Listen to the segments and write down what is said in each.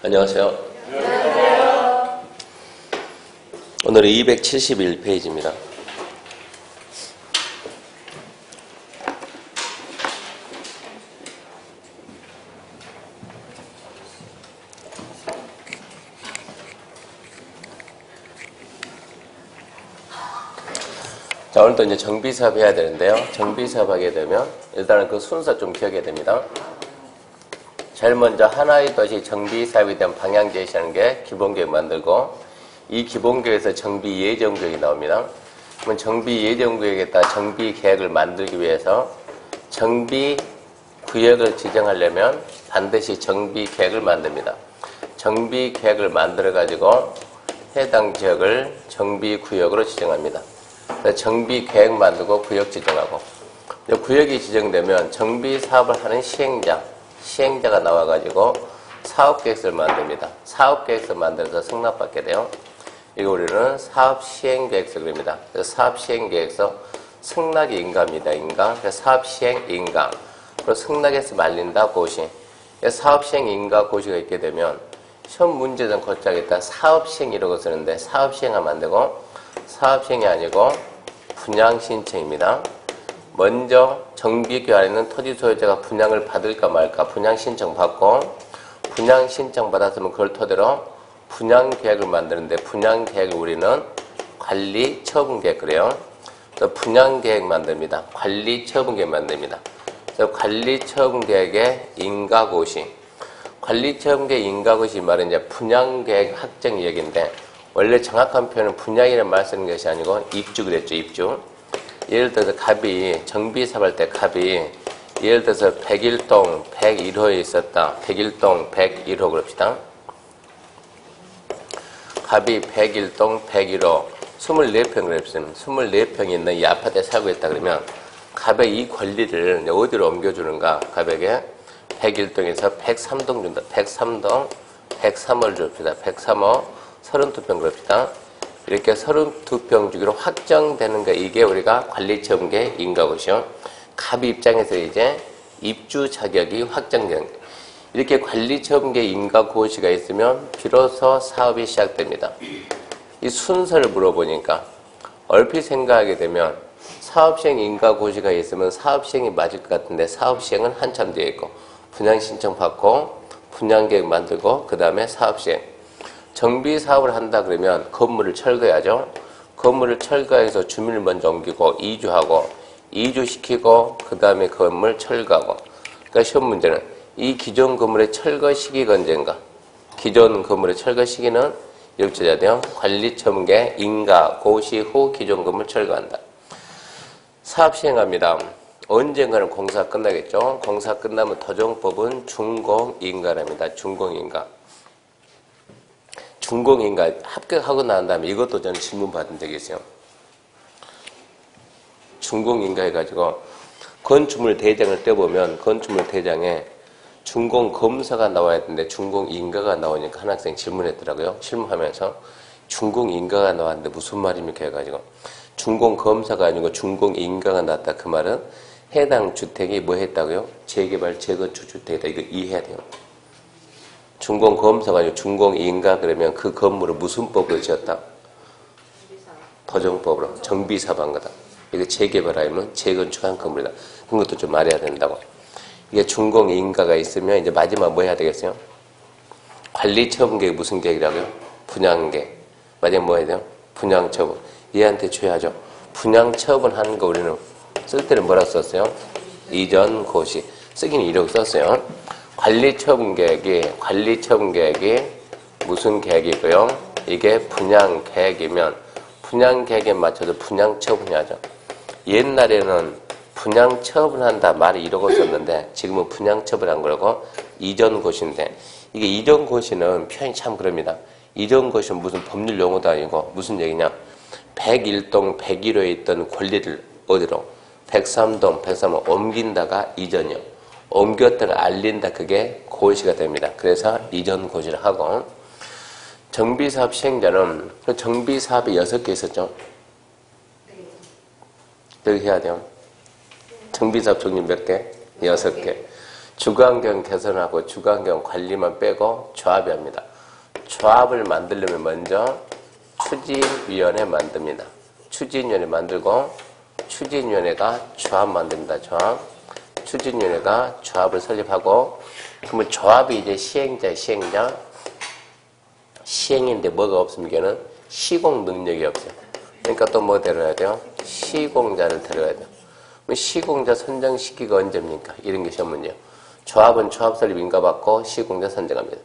안녕하세요. 안녕하세요. 오늘은 271페이지입니다. 자, 오늘도 이제 정비사업 해야 되는데요. 정비사업 하게 되면 일단은 그 순서 좀 기억해야 됩니다. 제일 먼저 하나의 도시 정비사업에 대한 방향 제시하는 게 기본계획 만들고, 이 기본계획에서 정비 예정구역이 나옵니다. 그러면 정비 예정구역에 따라 정비 계획을 만들기 위해서 정비 구역을 지정하려면 반드시 정비 계획을 만듭니다. 정비 계획을 만들어 가지고 해당 지역을 정비 구역으로 지정합니다. 정비 계획 만들고 구역 지정하고, 구역이 지정되면 정비 사업을 하는 시행자가 나와가지고 사업계획서를 만듭니다. 사업계획서 만들어서 승낙받게 돼요. 이거 우리는 사업시행계획서 그럽니다. 사업시행계획서 승낙이 인가입니다. 인가. 사업시행 인가. 그리고 승낙에서 말린다 고시. 사업시행 인가 고시가 있게 되면 시험 문제는 곧장 일단 사업시행이라고 쓰는데 사업시행하면 안 되고 사업시행이 아니고 분양신청입니다. 먼저 정비계획 안에 있는 토지 소유자가 분양을 받을까 말까 분양신청 받고, 분양신청 받았으면 그걸 토대로 분양계획을 만드는데, 분양계획을 우리는 관리처분계획 그래요. 그래서 분양계획 만듭니다. 관리처분계획 만듭니다. 그래서 관리처분계획의 인가고시. 관리처분계획 인가고시 말은 이제 분양계획 확정 얘기인데, 원래 정확한 표현은 분양이라는 말 쓰는 것이 아니고 입주 그랬죠, 입주. 예를 들어서 갑이 정비사업할 때 갑이 예를 들어서 101동 101호에 있었다. 101동 101호 그럽시다. 갑이 101동 101호 24평 그랬어요. 24평이 있는 이 아파트에 살고 있다 그러면 갑의 이 권리를 어디로 옮겨주는가? 갑에게 101동에서 103동 준다. 103동 103호를 줍시다. 103호 32평 그럽시다. 이렇게 32평 주기로 확정되는 거, 이게 우리가 관리처분계획 인가고시요. 갑 입장에서 이제 입주 자격이 확정되는 거예요. 이렇게 관리처분계획 인가고시가 있으면 비로소 사업이 시작됩니다. 이 순서를 물어보니까 얼핏 생각하게 되면 사업시행 인가고시가 있으면 사업시행이 맞을 것 같은데 사업시행은 한참 뒤에 있고, 분양신청 받고 분양계획 만들고 그 다음에 사업시행. 정비사업을 한다 그러면 건물을 철거해야죠. 건물을 철거해서 주민을 먼저 옮기고 이주하고, 이주시키고 그 다음에 건물 철거하고. 그러니까 시험 문제는 이 기존 건물의 철거 시기가 언젠가, 기존 건물의 철거 시기는 이렇게 쳐야 돼요. 관리처분계획 인가 고시 후 기존 건물 철거한다. 사업 시행합니다. 언젠가는 공사 끝나겠죠. 공사 끝나면 토종법은 준공인가랍니다. 준공인가. 준공인가 합격하고 난 다음에 이것도 저는 질문 받은 적이 있어요. 준공인가 해가지고 건축물 대장을 떼보면 건축물 대장에 준공검사가 나와야 되는데 준공인가가 나오니까 한 학생이 질문했더라고요. 실무하면서 준공인가가 나왔는데 무슨 말입니까 해가지고, 준공검사가 아니고 준공인가가 나왔다. 그 말은 해당 주택이 뭐 했다고요? 재개발 재건축 주택이다. 이거 이해해야 돼요. 준공검사가 아니고 준공인가 그러면 그 건물을 무슨 법으로 지었다? 토종법으로 정비사업한 거다. 이거 재개발하면 재건축한 건물이다. 그런 것도 좀 말해야 된다고. 이게 준공인가가 있으면 이제 마지막 뭐 해야 되겠어요? 관리처분계획 무슨 계획이라고요? 분양계획. 마지막 뭐 해야 돼요? 분양처분. 얘한테 줘야죠. 분양처분하는 거 우리는 쓸 때는 뭐라고 썼어요? 이전 고시. 쓰기는 이렇게 썼어요. 관리처분계획이 무슨 계획이고요? 이게 분양계획이면 분양계획에 맞춰서 분양처분해야죠. 옛날에는 분양처분한다 말이 이러고 썼는데 지금은 분양처분한 거라고 이전고시인데, 이게 이전고시는 표현이 참 그럽니다. 이전고시는 무슨 법률 용어도 아니고 무슨 얘기냐? 101동 101호에 있던 권리를 어디로? 103동 103호 옮긴다가 이전이요. 옮겼다가 알린다, 그게 고시가 됩니다. 그래서 이전 고시를 하고, 정비사업 시행자는 정비사업이 6개 있었죠. 여기 해야 돼요. 정비사업 종류 몇 개? 6개. 주거환경 개선하고 주거환경 관리만 빼고 조합이 합니다. 조합을 만들려면 먼저 추진위원회 만듭니다. 추진위원회 만들고 추진위원회가 조합 만듭니다. 조합. 추진위원회가 조합을 설립하고 그러면 조합이 이제 시행자 시행인데 뭐가 없습니까는 시공 능력이 없어요. 그러니까 또 뭐 데려야 돼요? 시공자를 데려야 돼요. 시공자 선정시키기가 언제입니까? 이런 게 시험 문제예요. 조합은 조합 설립 인가받고 시공자 선정합니다.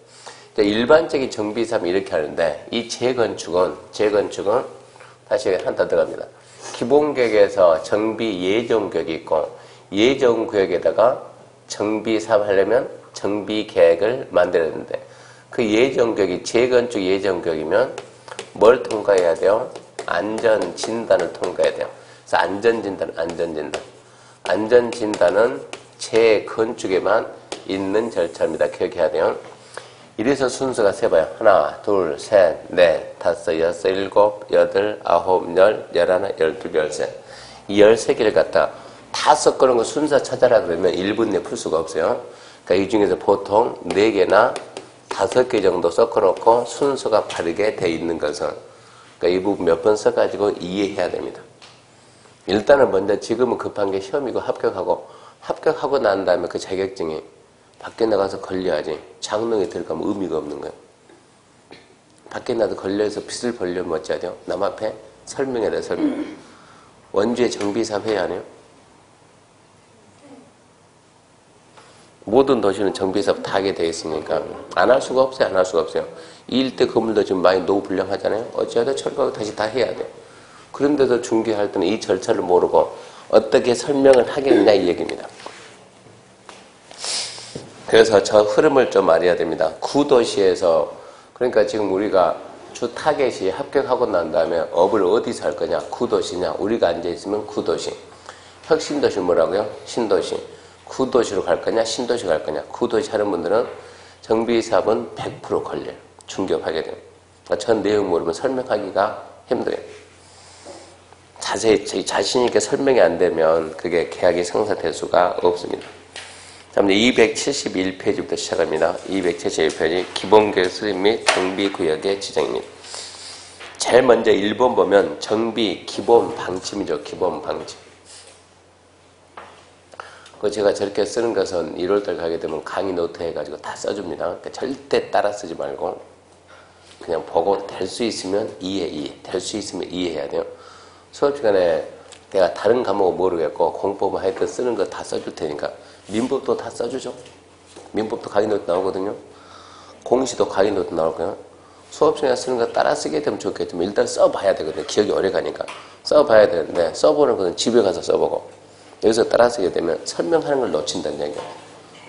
일반적인 정비사업은 이렇게 하는데 이 재건축은 다시 하나 더 들어갑니다. 기본계획에서 정비 예정구역이 있고 예정구역에다가 정비사업 하려면 정비계획을 만들어야 되는데 그 예정구역이 재건축 예정구역이면 뭘 통과해야 돼요? 안전진단을 통과해야 돼요. 그래서 안전진단은 재건축에만 있는 절차입니다. 기억해야 돼요. 이래서 순서가 세봐요. 하나, 둘, 셋, 넷, 다섯, 여섯, 일곱, 여덟, 아홉, 열, 열하나, 열둘, 열셋. 이 13개를 갖다 다 섞어놓은 거 순서 찾아라 그러면 1분 내에 풀 수가 없어요. 그러니까 이 중에서 보통 4개나 5개 정도 섞어놓고 순서가 바르게 돼 있는 것은 그러니까 이 부분 몇 번 써가지고 이해해야 됩니다. 일단은 먼저 지금은 급한 게 시험이고 합격하고 난 다음에 그 자격증이 밖에 나가서 걸려야지. 장롱에 들어가면 의미가 없는 거예요. 밖에 나도 걸려서 빚을 벌려면 어찌해야 돼요? 남 앞에 설명해야 돼요. 설명. 원주에 정비사업 해야 하네요. 모든 도시는 정비사업 다 하게 되어 있으니까 안 할 수가 없어요. 이 일대 건물도 지금 많이 노후불량하잖아요. 어찌해야 철거하고 다시 다 해야 돼요. 그런데도 중개할 때는 이 절차를 모르고 어떻게 설명을 하겠냐 이 얘기입니다. 그래서 저 흐름을 좀 알아야 됩니다. 구도시에서 그러니까 지금 우리가 주 타겟이 합격하고 난 다음에 업을 어디서 할 거냐? 구도시냐? 우리가 앉아있으면 구도시. 혁신도시 뭐라고요? 신도시. 구도시로 갈 거냐? 신도시 갈 거냐? 구도시 하는 분들은 정비사업은 100% 걸려요. 중개업하게 돼요. 그러니까 전 내용 모르면 설명하기가 힘들어요. 자세히 자신 있게 설명이 안 되면 그게 계약이 성사될 수가 없습니다. 다음 271페이지부터 시작합니다. 271페이지 기본계획 수립 및 정비구역의 지정입니다. 제일 먼저 1번 보면 정비 기본 방침이죠. 기본 방침. 그 제가 저렇게 쓰는 것은 1월달 가게 되면 강의 노트 해가지고 다 써줍니다. 그러니까 절대 따라 쓰지 말고 그냥 보고 될 수 있으면 될 수 있으면 이해해야 돼요. 수업 시간에 내가 다른 과목은 모르겠고 공법은 하여튼 쓰는 거 다 써줄 테니까 민법도 다 써주죠. 민법도 강의 노트 나오거든요. 공시도 강의 노트 나오고요. 수업 시간에 쓰는 거 따라 쓰게 되면 좋겠지만 일단 써봐야 되거든요. 기억이 오래 가니까. 써봐야 되는데 써보는 것은 집에 가서 써보고 여기서 따라 쓰게 되면 설명하는 걸 놓친다는 얘기예요.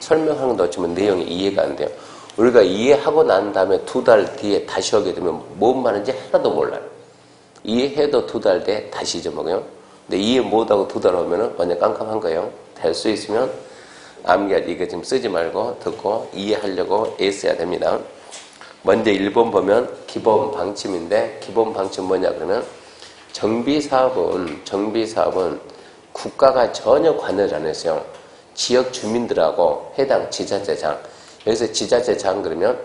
설명하는 걸 놓치면 내용이 이해가 안 돼요. 우리가 이해하고 난 다음에 2달 뒤에 다시 오게 되면 뭔 말인지 하나도 몰라요. 이해해도 2달 뒤에 다시 잊어먹어요. 근데 이해 못하고 2달 오면은 완전 깜깜한 거예요. 될 수 있으면 암기하지 이거 지금 쓰지 말고 듣고 이해하려고 애써야 됩니다. 먼저 1번 보면 기본 방침인데 기본 방침 뭐냐 그러면 정비사업은 국가가 전혀 관여를 안 했어요. 지역 주민들하고 해당 지자체장 여기서 지자체장 그러면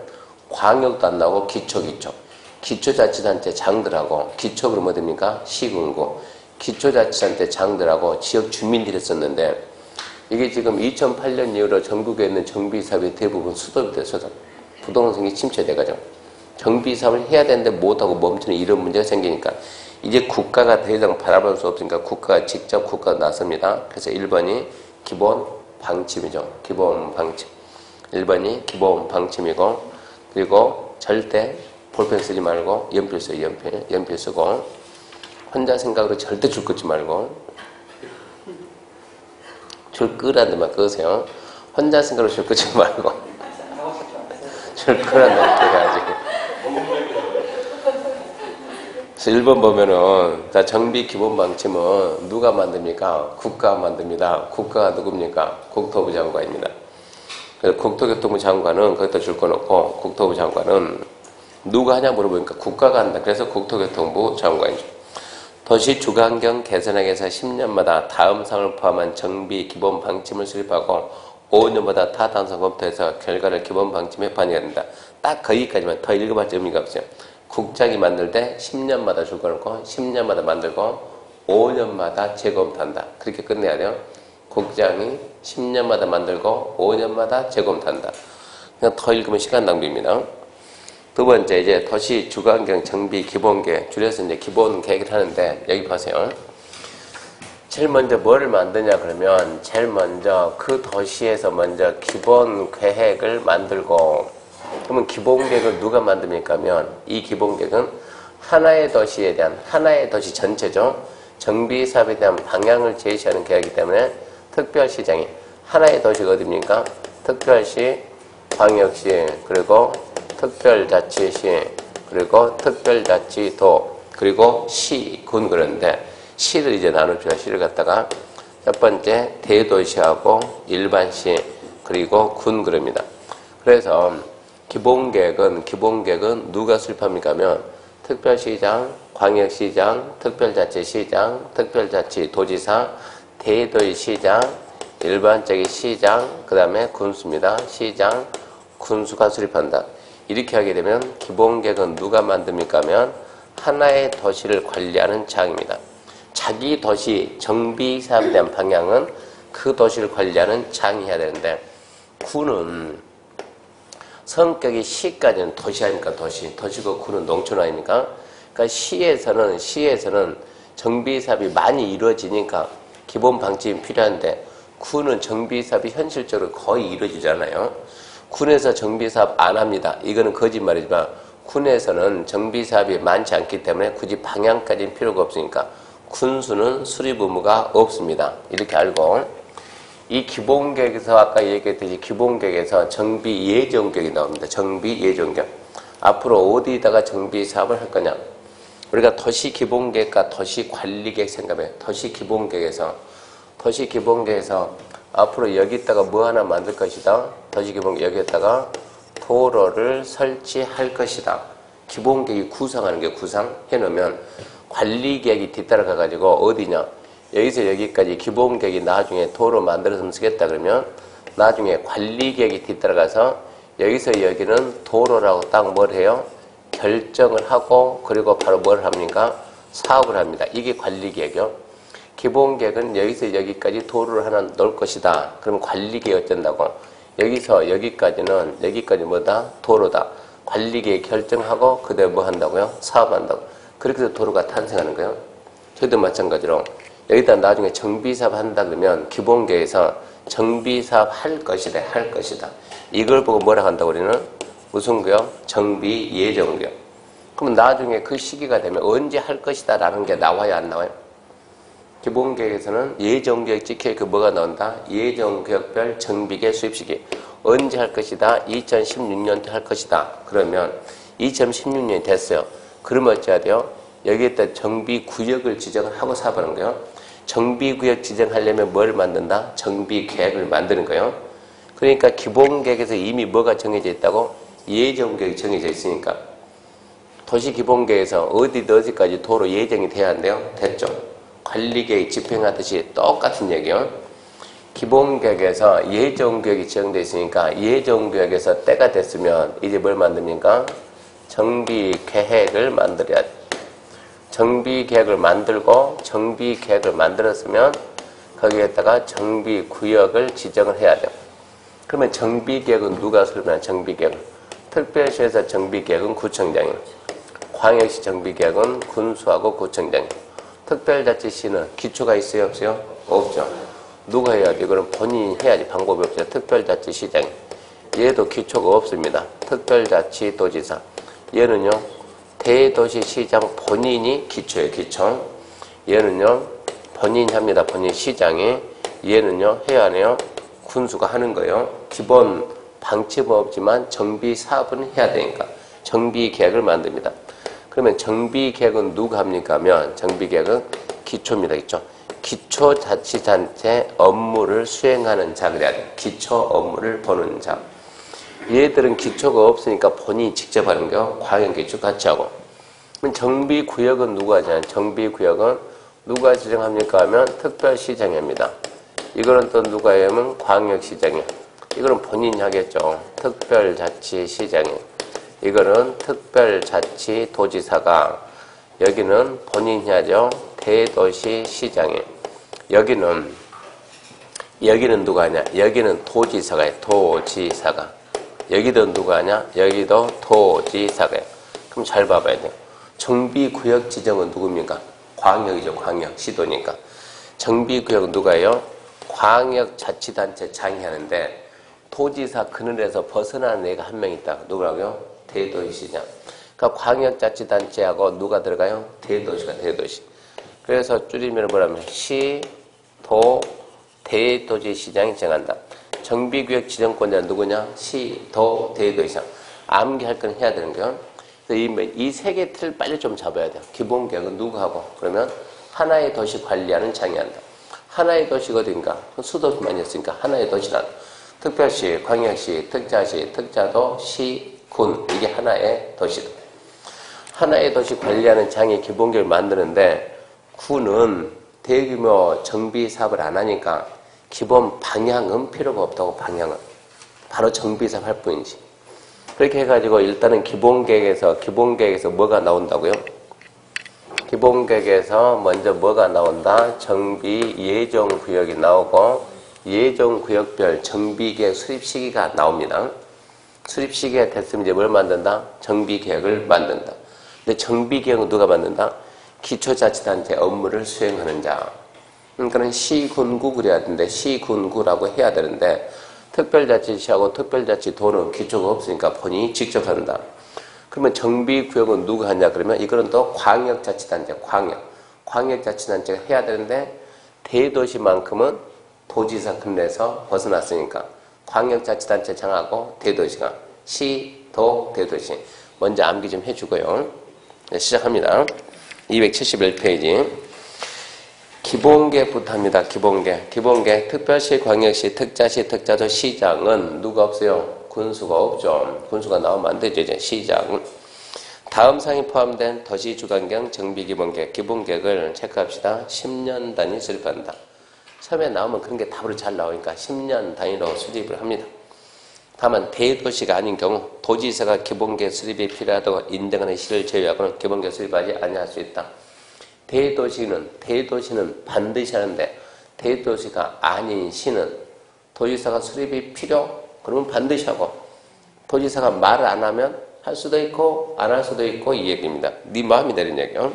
광역도 안 나오고 기초자치단체 장들하고 기초 그러면 어딥니까? 시군구 기초자치단체 장들하고 지역 주민들이 썼는데 이게 지금 2008년 이후로 전국에 있는 정비사업이 대부분 수도비 됐어요. 부동산이 침체돼가지고 정비사업을 해야 되는데 못하고 멈추는 이런 문제가 생기니까 이제 국가가 더 이상 바라볼 수 없으니까 국가가 직접 나섭니다. 그래서 1번이 기본 방침이죠. 기본 방침. 1번이 기본 방침이고 그리고 절대 볼펜 쓰지 말고 연필 써요. 연필 쓰고 혼자 생각으로 절대 줄 끄지 말고 줄 끄라는 데만 끄세요. 혼자 생각으로 줄 끄지 말고 줄 끄라는 데만 끄야지. 그래서 1번 보면은 자 정비 기본 방침은 누가 만듭니까? 국가가 만듭니다. 국가가 누굽니까? 국토부 장관입니다. 그래서 국토교통부 장관은 거기다 줄 거 놓고 국토부 장관은 누가 하냐 물어보니까 국가가 한다. 그래서 국토교통부 장관이죠. 도시 주거환경 개선하기 위해서 10년마다 다음 사항을 포함한 정비 기본 방침을 수립하고 5년마다 타당성 검토해서 결과를 기본 방침에 반영해야 된다. 딱 거기까지만 더 읽어봤자 의미가 없어요. 국장이 만들 때 10년마다 줄 거놓고 10년마다 만들고 5년마다 재검토한다. 그렇게 끝내야 돼요. 국장이 10년마다 만들고 5년마다 재검토한다. 그냥 더 읽으면 시간 낭비입니다. 두 번째, 이제 도시 주거환경 정비 기본계획, 줄여서 이제 기본계획을 하는데, 여기 보세요. 제일 먼저 뭐를 만드냐 그러면, 제일 먼저 그 도시에서 먼저 기본계획을 만들고, 그러면 기본계획을 누가 만듭니까 하면, 이 기본계획은 하나의 도시에 대한, 하나의 도시 전체죠. 정비사업에 대한 방향을 제시하는 계획이기 때문에, 특별시장이, 하나의 도시가 어디입니까? 특별시, 광역시, 그리고 특별자치시, 그리고 특별자치도, 그리고 시, 군 그런데 시를 이제 나눕시다. 시를 갖다가 첫 번째 대도시하고 일반시, 그리고 군 그럽니다. 그래서 기본계획은 누가 수립합니까 하면 특별시장, 광역시장, 특별자치시장, 특별자치도지사, 대도시시장, 일반적인 시장, 그 다음에 군수입니다. 시장, 군수가 수립한다. 이렇게 하게 되면 기본계획은 누가 만듭니까 하면 하나의 도시를 관리하는 장입니다. 자기 도시 정비사업에 대한 방향은 그 도시를 관리하는 장이 해야 되는데, 군은 성격이 시까지는 도시 아닙니까? 도시고 군은 농촌 아닙니까? 그러니까 시에서는 정비사업이 많이 이루어지니까 기본 방침이 필요한데, 군은 정비사업이 현실적으로 거의 이루어지잖아요. 군에서 정비사업 안 합니다. 이거는 거짓말이지만 군에서는 정비사업이 많지 않기 때문에 굳이 방향까지는 필요가 없으니까 군수는 수립 의무가 없습니다. 이렇게 알고, 이 기본계획에서 아까 얘기했듯이 기본계획에서 정비 예정계획이 나옵니다. 정비 예정계획. 앞으로 어디다가 정비사업을 할 거냐. 우리가 도시 기본계획과 도시 관리계획 생각해. 도시 기본계획에서 앞으로 여기다가 뭐 하나 만들 것이다. 도시기본계획 여기에다가 도로를 설치할 것이다. 기본계획이 구상하는 게 구상해놓으면 관리계획이 뒤따라가가지고 어디냐. 여기서 여기까지 기본계획이 나중에 도로 만들어서 쓰겠다 그러면 나중에 관리계획이 뒤따라가서 여기서 여기는 도로라고 딱 뭘 해요? 결정을 하고 그리고 바로 뭘 합니까? 사업을 합니다. 이게 관리계획이요. 기본계획은 여기서 여기까지 도로를 하나 놓을 것이다. 그러면 관리계획 어쩐다고? 여기서 여기까지 뭐다? 도로다. 관리계획 결정하고 그대로 뭐 한다고요? 사업한다고. 그렇게 해서 도로가 탄생하는 거예요. 저희도 마찬가지로 여기다 나중에 정비사업 한다 그러면 기본계획에서 정비사업 할 것이다. 이걸 보고 뭐라 한다고 우리는? 무슨 거요? 정비 예정계획. 그럼 나중에 그 시기가 되면 언제 할 것이다 라는 게 나와야 안 나와요? 기본계획에서는 예정계획 찍혀있고 뭐가 나온다? 예정계획별 정비계획 수립 시기. 언제 할 것이다? 2016년도 할 것이다. 그러면 2016년이 됐어요. 그러면 어찌해야 돼요? 여기에다 정비구역을 지정을 하고 사업하는 거예요. 정비구역 지정하려면 뭘 만든다? 정비계획을 만드는 거예요. 그러니까 기본계획에서 이미 뭐가 정해져 있다고? 예정계획이 정해져 있으니까. 도시기본계획에서 어디까지 도로 예정이 돼야 한대요? 됐죠. 관리계획 집행하듯이 똑같은 얘기요. 기본계획에서 예정계획이 지정되어 있으니까 예정계획에서 때가 됐으면 이제 뭘 만듭니까? 정비계획을 만들어야 돼. 정비계획을 만들고 정비계획을 만들었으면 거기에다가 정비구역을 지정을 해야 돼요. 그러면 정비계획은 누가 설명하는 정비계획? 특별시에서 정비계획은 구청장이에요. 광역시 정비계획은 군수하고 구청장이에요. 특별자치시는 기초가 있어요? 없어요? 없죠. 누가 해야지? 그럼 본인이 해야지. 방법이 없어요. 특별자치시장. 얘도 기초가 없습니다. 특별자치도지사. 얘는요, 대도시시장 본인이 기초예요. 기초. 얘는요, 본인이 합니다. 본인 시장이. 얘는요, 해야 하네요. 군수가 하는 거예요. 기본 방침은 없지만 정비 사업은 해야 되니까. 정비 계획을 만듭니다. 그러면 정비계획은 누가 합니까 하면 정비계획은 기초입니다. 기초자치단체 업무를 수행하는 자 그래야 돼. 기초 업무를 보는 자. 얘들은 기초가 없으니까 본인이 직접 하는 거요. 광역기초 같이 하고. 그럼 정비구역은 누가 하잖아요. 정비구역은 누가 지정합니까 하면 특별시장이 합니다. 이거는 또 누가 해야 하면 광역시장이에요. 이거는 본인이 하겠죠. 특별자치시장이. 이거는 특별자치도지사가. 여기는 본인이 하죠. 대도시시장이. 여기는 누가 하냐? 여기는 도지사가 해요. 도지사가. 여기도 누가 하냐? 여기도 도지사가 해요. 그럼 잘 봐봐야 돼요. 정비구역 지정은 누굽니까? 광역이죠. 광역. 시도니까. 정비구역은 누가 해요? 광역자치단체장이 하는데 도지사 그늘에서 벗어나는 애가 한 명 있다. 누구라고요? 대도시시장. 그러니까 광역자치단체하고 누가 들어가요? 대도시가 대도시. 그래서 줄이면 뭐라면 시, 도, 대도시시장이 정한다. 정비구역 지정권자는 누구냐? 시, 도, 대도시장. 암기할 건 해야 되는 거요. 이 세 개 틀 빨리 좀 잡아야 돼요. 기본계획은 누구 하고? 그러면 하나의 도시 관리하는 장이 한다. 하나의 도시가 어딘가? 수도만 있으니까 하나의 도시란. 특별시, 광역시, 특자시, 특자도, 시, 군. 이게 하나의 도시다. 하나의 도시 관리하는 장이 기본계획을 만드는데 군은 대규모 정비 사업을 안 하니까 기본 방향은 필요가 없다고. 방향은 바로 정비 사업 할 뿐이지. 그렇게 해가지고 일단은 기본계획에서 뭐가 나온다고요? 기본계획에서 먼저 뭐가 나온다? 정비 예정구역이 나오고 예정구역별 정비계획 수립시기가 나옵니다. 수립시기가 됐으면 이제 뭘 만든다? 정비계획을 만든다. 근데 정비계획은 누가 만든다? 기초자치단체 업무를 수행하는 자. 그러니까 시군구 그래야 되는데 시군구라고 해야 되는데 특별자치시하고 특별자치도는 기초가 없으니까 본인이 직접 한다. 그러면 정비구역은 누가 하냐? 그러면 이거는 또 광역자치단체, 광역자치단체가 해야 되는데 대도시만큼은 도지사 근내에서 벗어났으니까 광역자치단체 장하고 대도시가 시, 도, 대도시. 먼저 암기 좀 해주고요. 네, 시작합니다. 271페이지. 기본계획부터 합니다. 기본계획. 특별시, 광역시, 특자시, 특자도, 시장은 누가 없어요? 군수가 없죠. 군수가 나오면 안 되죠. 이제 시장. 다음 사항이 포함된 도시주간경 정비기본계획. 기본계획을 체크합시다. 10년 단위 수립한다. 처음에 나오면 그런 게 답으로 잘 나오니까 10년 단위로 수립을 합니다. 다만 대도시가 아닌 경우 도지사가 기본계획 수립이 필요하다고 인정하는 시를 제외하고는 기본계획 수립하지 아니할 수 있다. 대도시는 반드시 하는데 대도시가 아닌 시는 도지사가 수립이 필요? 그러면 반드시 하고 도지사가 말을 안 하면 할 수도 있고 안 할 수도 있고 이 얘기입니다. 네 마음이 되는 얘기요.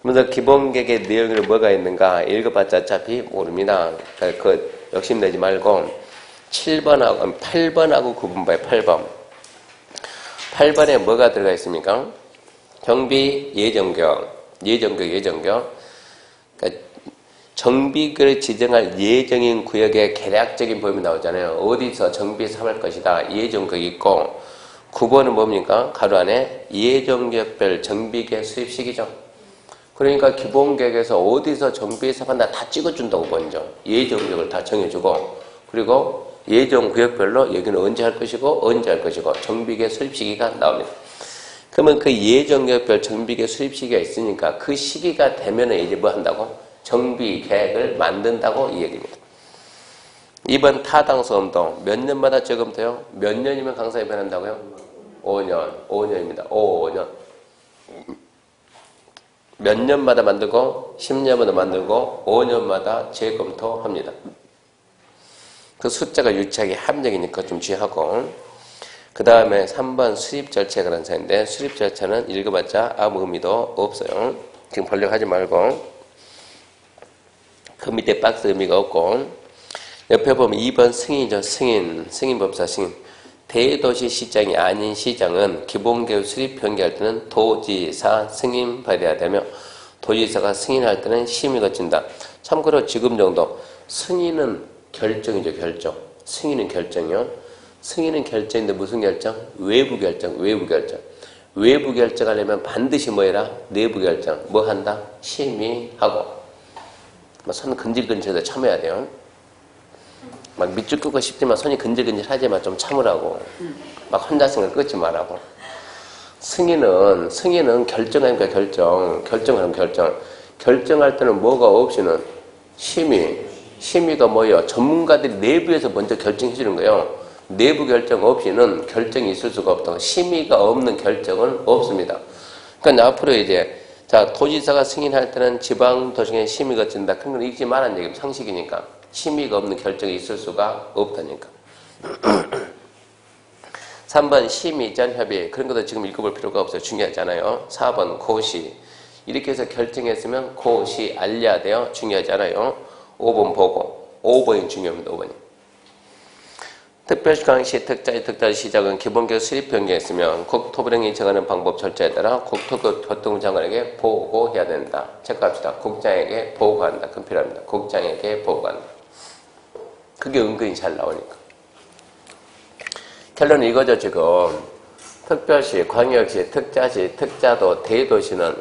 그래서 기본계획의 내용이 뭐가 있는가 읽어봤자 어차피 모릅니다. 그 욕심내지 말고 8번하고 9번 봐요. 8번. 8번에 뭐가 들어가 있습니까? 정비 예정경. 그러니까 정비구역을 지정할 예정인 구역의 개략적인 범위 나오잖아요. 어디서 정비 사업할 것이다. 예정구역이 있고 9번은 뭡니까? 가로 안에 예정구역별 정비계획 수립시기죠. 그러니까 기본계획에서 어디서 정비 사업한다 다 찍어준다고 먼저. 예정구역을 다 정해주고 그리고 예정구역별로 여기는 언제 할 것이고 언제 할 것이고 정비계획 수립시기가 나옵니다. 그러면 그 예정구역별 정비계획 수립시기가 있으니까 그 시기가 되면은 이제 뭐 한다고? 정비계획을 만든다고 이 얘기입니다. 이번 타당성 운동 몇 년마다 저금돼요? 몇 년이면 강사에 변한다고요? 5년입니다. 5년. 몇 년마다 만들고 10년마다 만들고 5년마다 재검토합니다. 그 숫자가 유치하기 합력이니까 좀 주의하고 그 다음에 3번 수립 절차에 관한 사인데 수립 절차는 읽어봤자 아무 의미도 없어요. 지금 번역하지 말고 그 밑에 박스 의미가 없고 옆에 보면 2번 승인이죠. 승인법사 승인. 대도시 시장이 아닌 시장은 기본계획 수립 변경할 때는 도지사 승인 받아야 되며 도지사가 승인할 때는 심의 거친다. 참고로 지금 정도 승인은 결정이죠. 결정. 승인은 결정이요. 승인은 결정인데 무슨 결정? 외부 결정. 외부 결정하려면 반드시 뭐 해라? 내부 결정. 뭐 한다? 심의하고. 손 근질근질해도 참아야 돼요. 막 밑줄 끄고 싶지만 손이 근질근질하지만 좀 참으라고. 막 혼자 생각 끄지 말라고. 승인은 결정하니까 결정하면 결정할 때는 뭐가 없이는 심의, 심의가 뭐예요? 전문가들이 내부에서 먼저 결정해 주는 거예요. 내부 결정 없이는 결정이 있을 수가 없다고. 심의가 없는 결정은 없습니다. 그러니까 앞으로 이제 자, 도지사가 승인할 때는 지방도시에 심의가 거친다. 그런 건 잊지 말라는 얘기예요. 상식이니까. 심의가 없는 결정이 있을 수가 없다니까. 3번 심의 전 협의. 그런 것도 지금 읽어볼 필요가 없어요. 중요하잖아요. 4번 고시. 이렇게 해서 결정했으면 고시 알려야 돼요. 중요하지 않아요. 5번 보고. 5번이 중요합니다. 5번이. 특별시 강시 특자시 시작은 기본계획 수립 변경했으면 국토부령이 정하는 방법 절차에 따라 국토교통부 장관에게 보고해야 된다. 체크합시다. 국장에게 보고한다. 그건 필요합니다. 국장에게 보고한다. 그게 은근히 잘 나오니까. 결론은 이거죠. 지금 특별시, 광역시, 특자시, 특자도, 대도시는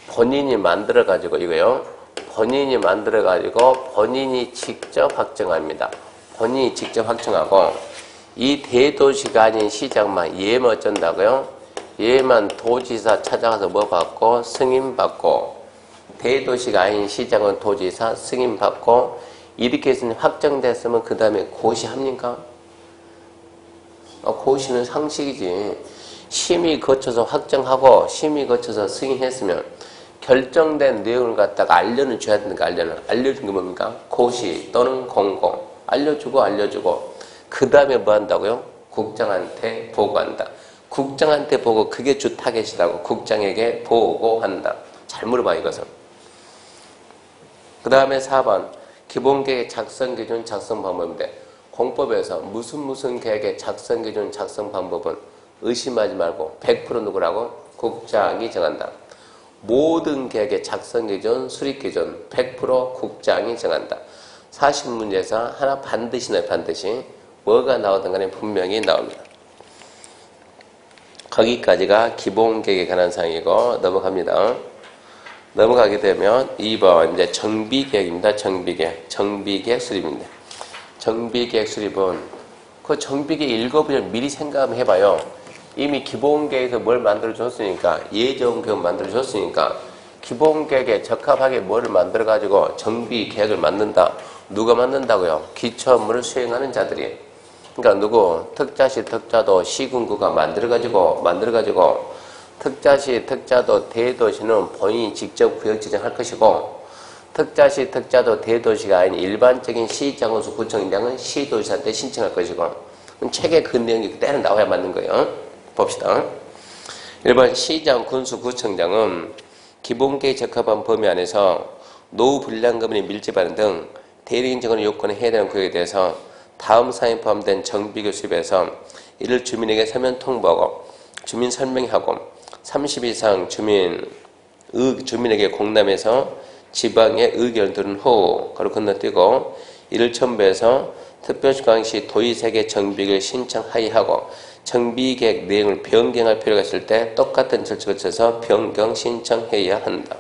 본인이 만들어가지고 이거요. 본인이 만들어가지고 본인이 직접 확정합니다. 본인이 직접 확정하고 이 대도시가 아닌 시장만 얘만 어쩐다고요? 얘만 도지사 찾아가서 뭐 받고 승인받고 대도시가 아닌 시장은 도지사 승인받고 이렇게 해서 확정됐으면 그 다음에 고시합니까? 고시는 상식이지. 심의 거쳐서 확정하고 심의 거쳐서 승인했으면 결정된 내용을 갖다가 알려는 줘야 되는 거 알려준 게 뭡니까? 고시 또는 공고 알려주고 그 다음에 뭐 한다고요? 국장한테 보고한다. 국장한테 보고 그게 주 타겟이라고. 국장에게 보고한다. 잘 물어봐 이것은. 그 다음에 4번 기본계획 작성 기준 작성 방법인데 공법에서 무슨 계획의 작성 기준 작성 방법은 의심하지 말고 100% 누구라고? 국장이 정한다. 모든 계획의 작성 기준 수립 기준 100% 국장이 정한다. 40문제에서 하나 반드시 나와요. 반드시. 뭐가 나오든 간에 분명히 나옵니다. 거기까지가 기본계획에 관한 사항이고 넘어갑니다. 넘어가게 되면 2번 이제 정비계획입니다. 정비계획 수립입니다. 정비계획 수립은 그 정비계획 읽어보면 미리 생각 한번 해봐요. 이미 기본계획에서 뭘 만들어줬으니까 예정계획 만들어줬으니까 기본계획에 적합하게 뭐를 만들어가지고 정비계획을 만든다. 누가 만든다고요? 기초업무를 수행하는 자들이. 그러니까 누구? 특자시, 특자도, 시군구가 만들어가지고 특자시, 특자도, 대도시는 본인이 직접 구역 지정할 것이고 특자시, 특자도, 대도시가 아닌 일반적인 시장군수, 구청장은 시도지사한테 신청할 것이고 책에 그 내용이 그대로 나와야 맞는 거예요. 봅시다. 1번 시장, 군수, 구청장은 기본계획 적합한 범위 안에서 노후 불량금이 밀집하는 등 대리인증의 요건에 해당하는 구역에 대해서 다음 사항에 포함된 정비계획 수립에서 이를 주민에게 서면 통보하고 주민 설명하고 30 이상 주민에게 공람해서 지방의 의견을 들은 후 바로 건너뛰고 이를 첨부해서 특별시 광역시 도의세계 정비계획을 신청하여하고 정비계획 내용을 변경할 필요가 있을 때 똑같은 절차를 거쳐서 변경 신청해야 한다.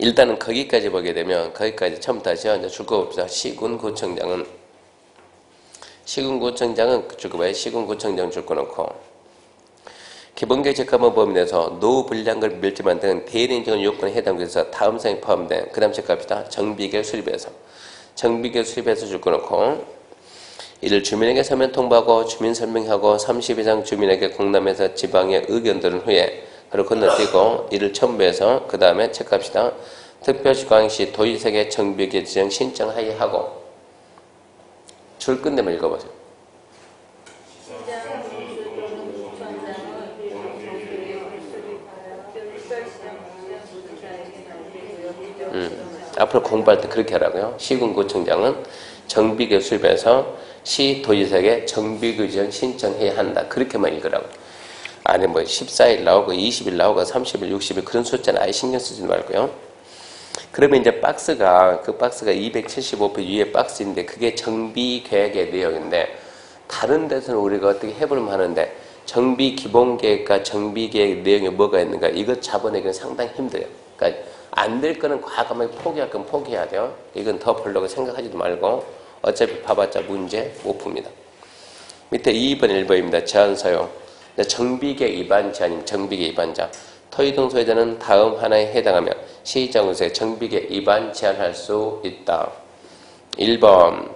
일단은 거기까지 보게 되면 거기까지 처음부터 다시 이제 줄 거 봅시다. 시군구청장은 줄 거 봐요. 시군구청장 줄 거 놓고 기본계획 적합한 범위 내에서 노후 불량을 밀집한 등 대리인증 요건에 해당돼서 다음 사항에 포함된 그 다음 체크합시다. 정비계획 수립에서 줄 거 놓고 이를 주민에게 서면 통보하고 주민 설명하고 30 이상 주민에게 공람해서 지방의 의견 들은 후에 바로 건너뛰고 이를 첨부해서 그 다음에 체크합시다. 특별시 광역시 도의세계 정비계획 지정 신청하여하고 줄 끝내면 읽어보세요. 앞으로 공부할 때 그렇게 하라고요. 시군구청장은 정비계획 수립해서 시도지사에게 정비계획 지정 신청해야 한다. 그렇게만 읽으라고. 안에 뭐 14일 나오고 20일 나오고 30일 60일 그런 숫자는 아예 신경 쓰지 말고요. 그러면 이제 그 박스가 275표 위에 박스인데 그게 정비계획의 내용인데 다른 데서는 우리가 어떻게 해보면 하는데 정비 기본계획과 정비계획 내용이 뭐가 있는가 이것 잡아내기는 상당히 힘들어요. 그러니까 안 될 거는 과감하게 포기할 건 포기해야 돼요. 이건 더 보려고 생각하지도 말고 어차피 봐봤자 문제 못 풉니다. 밑에 2번 1번입니다. 제안서요. 정비계획 위반 제한입니다. 정비계획 위반자. 토지 등 소유자는 다음 하나에 해당하며 시장으로서의 정비계 위반 제한할 수 있다. 1번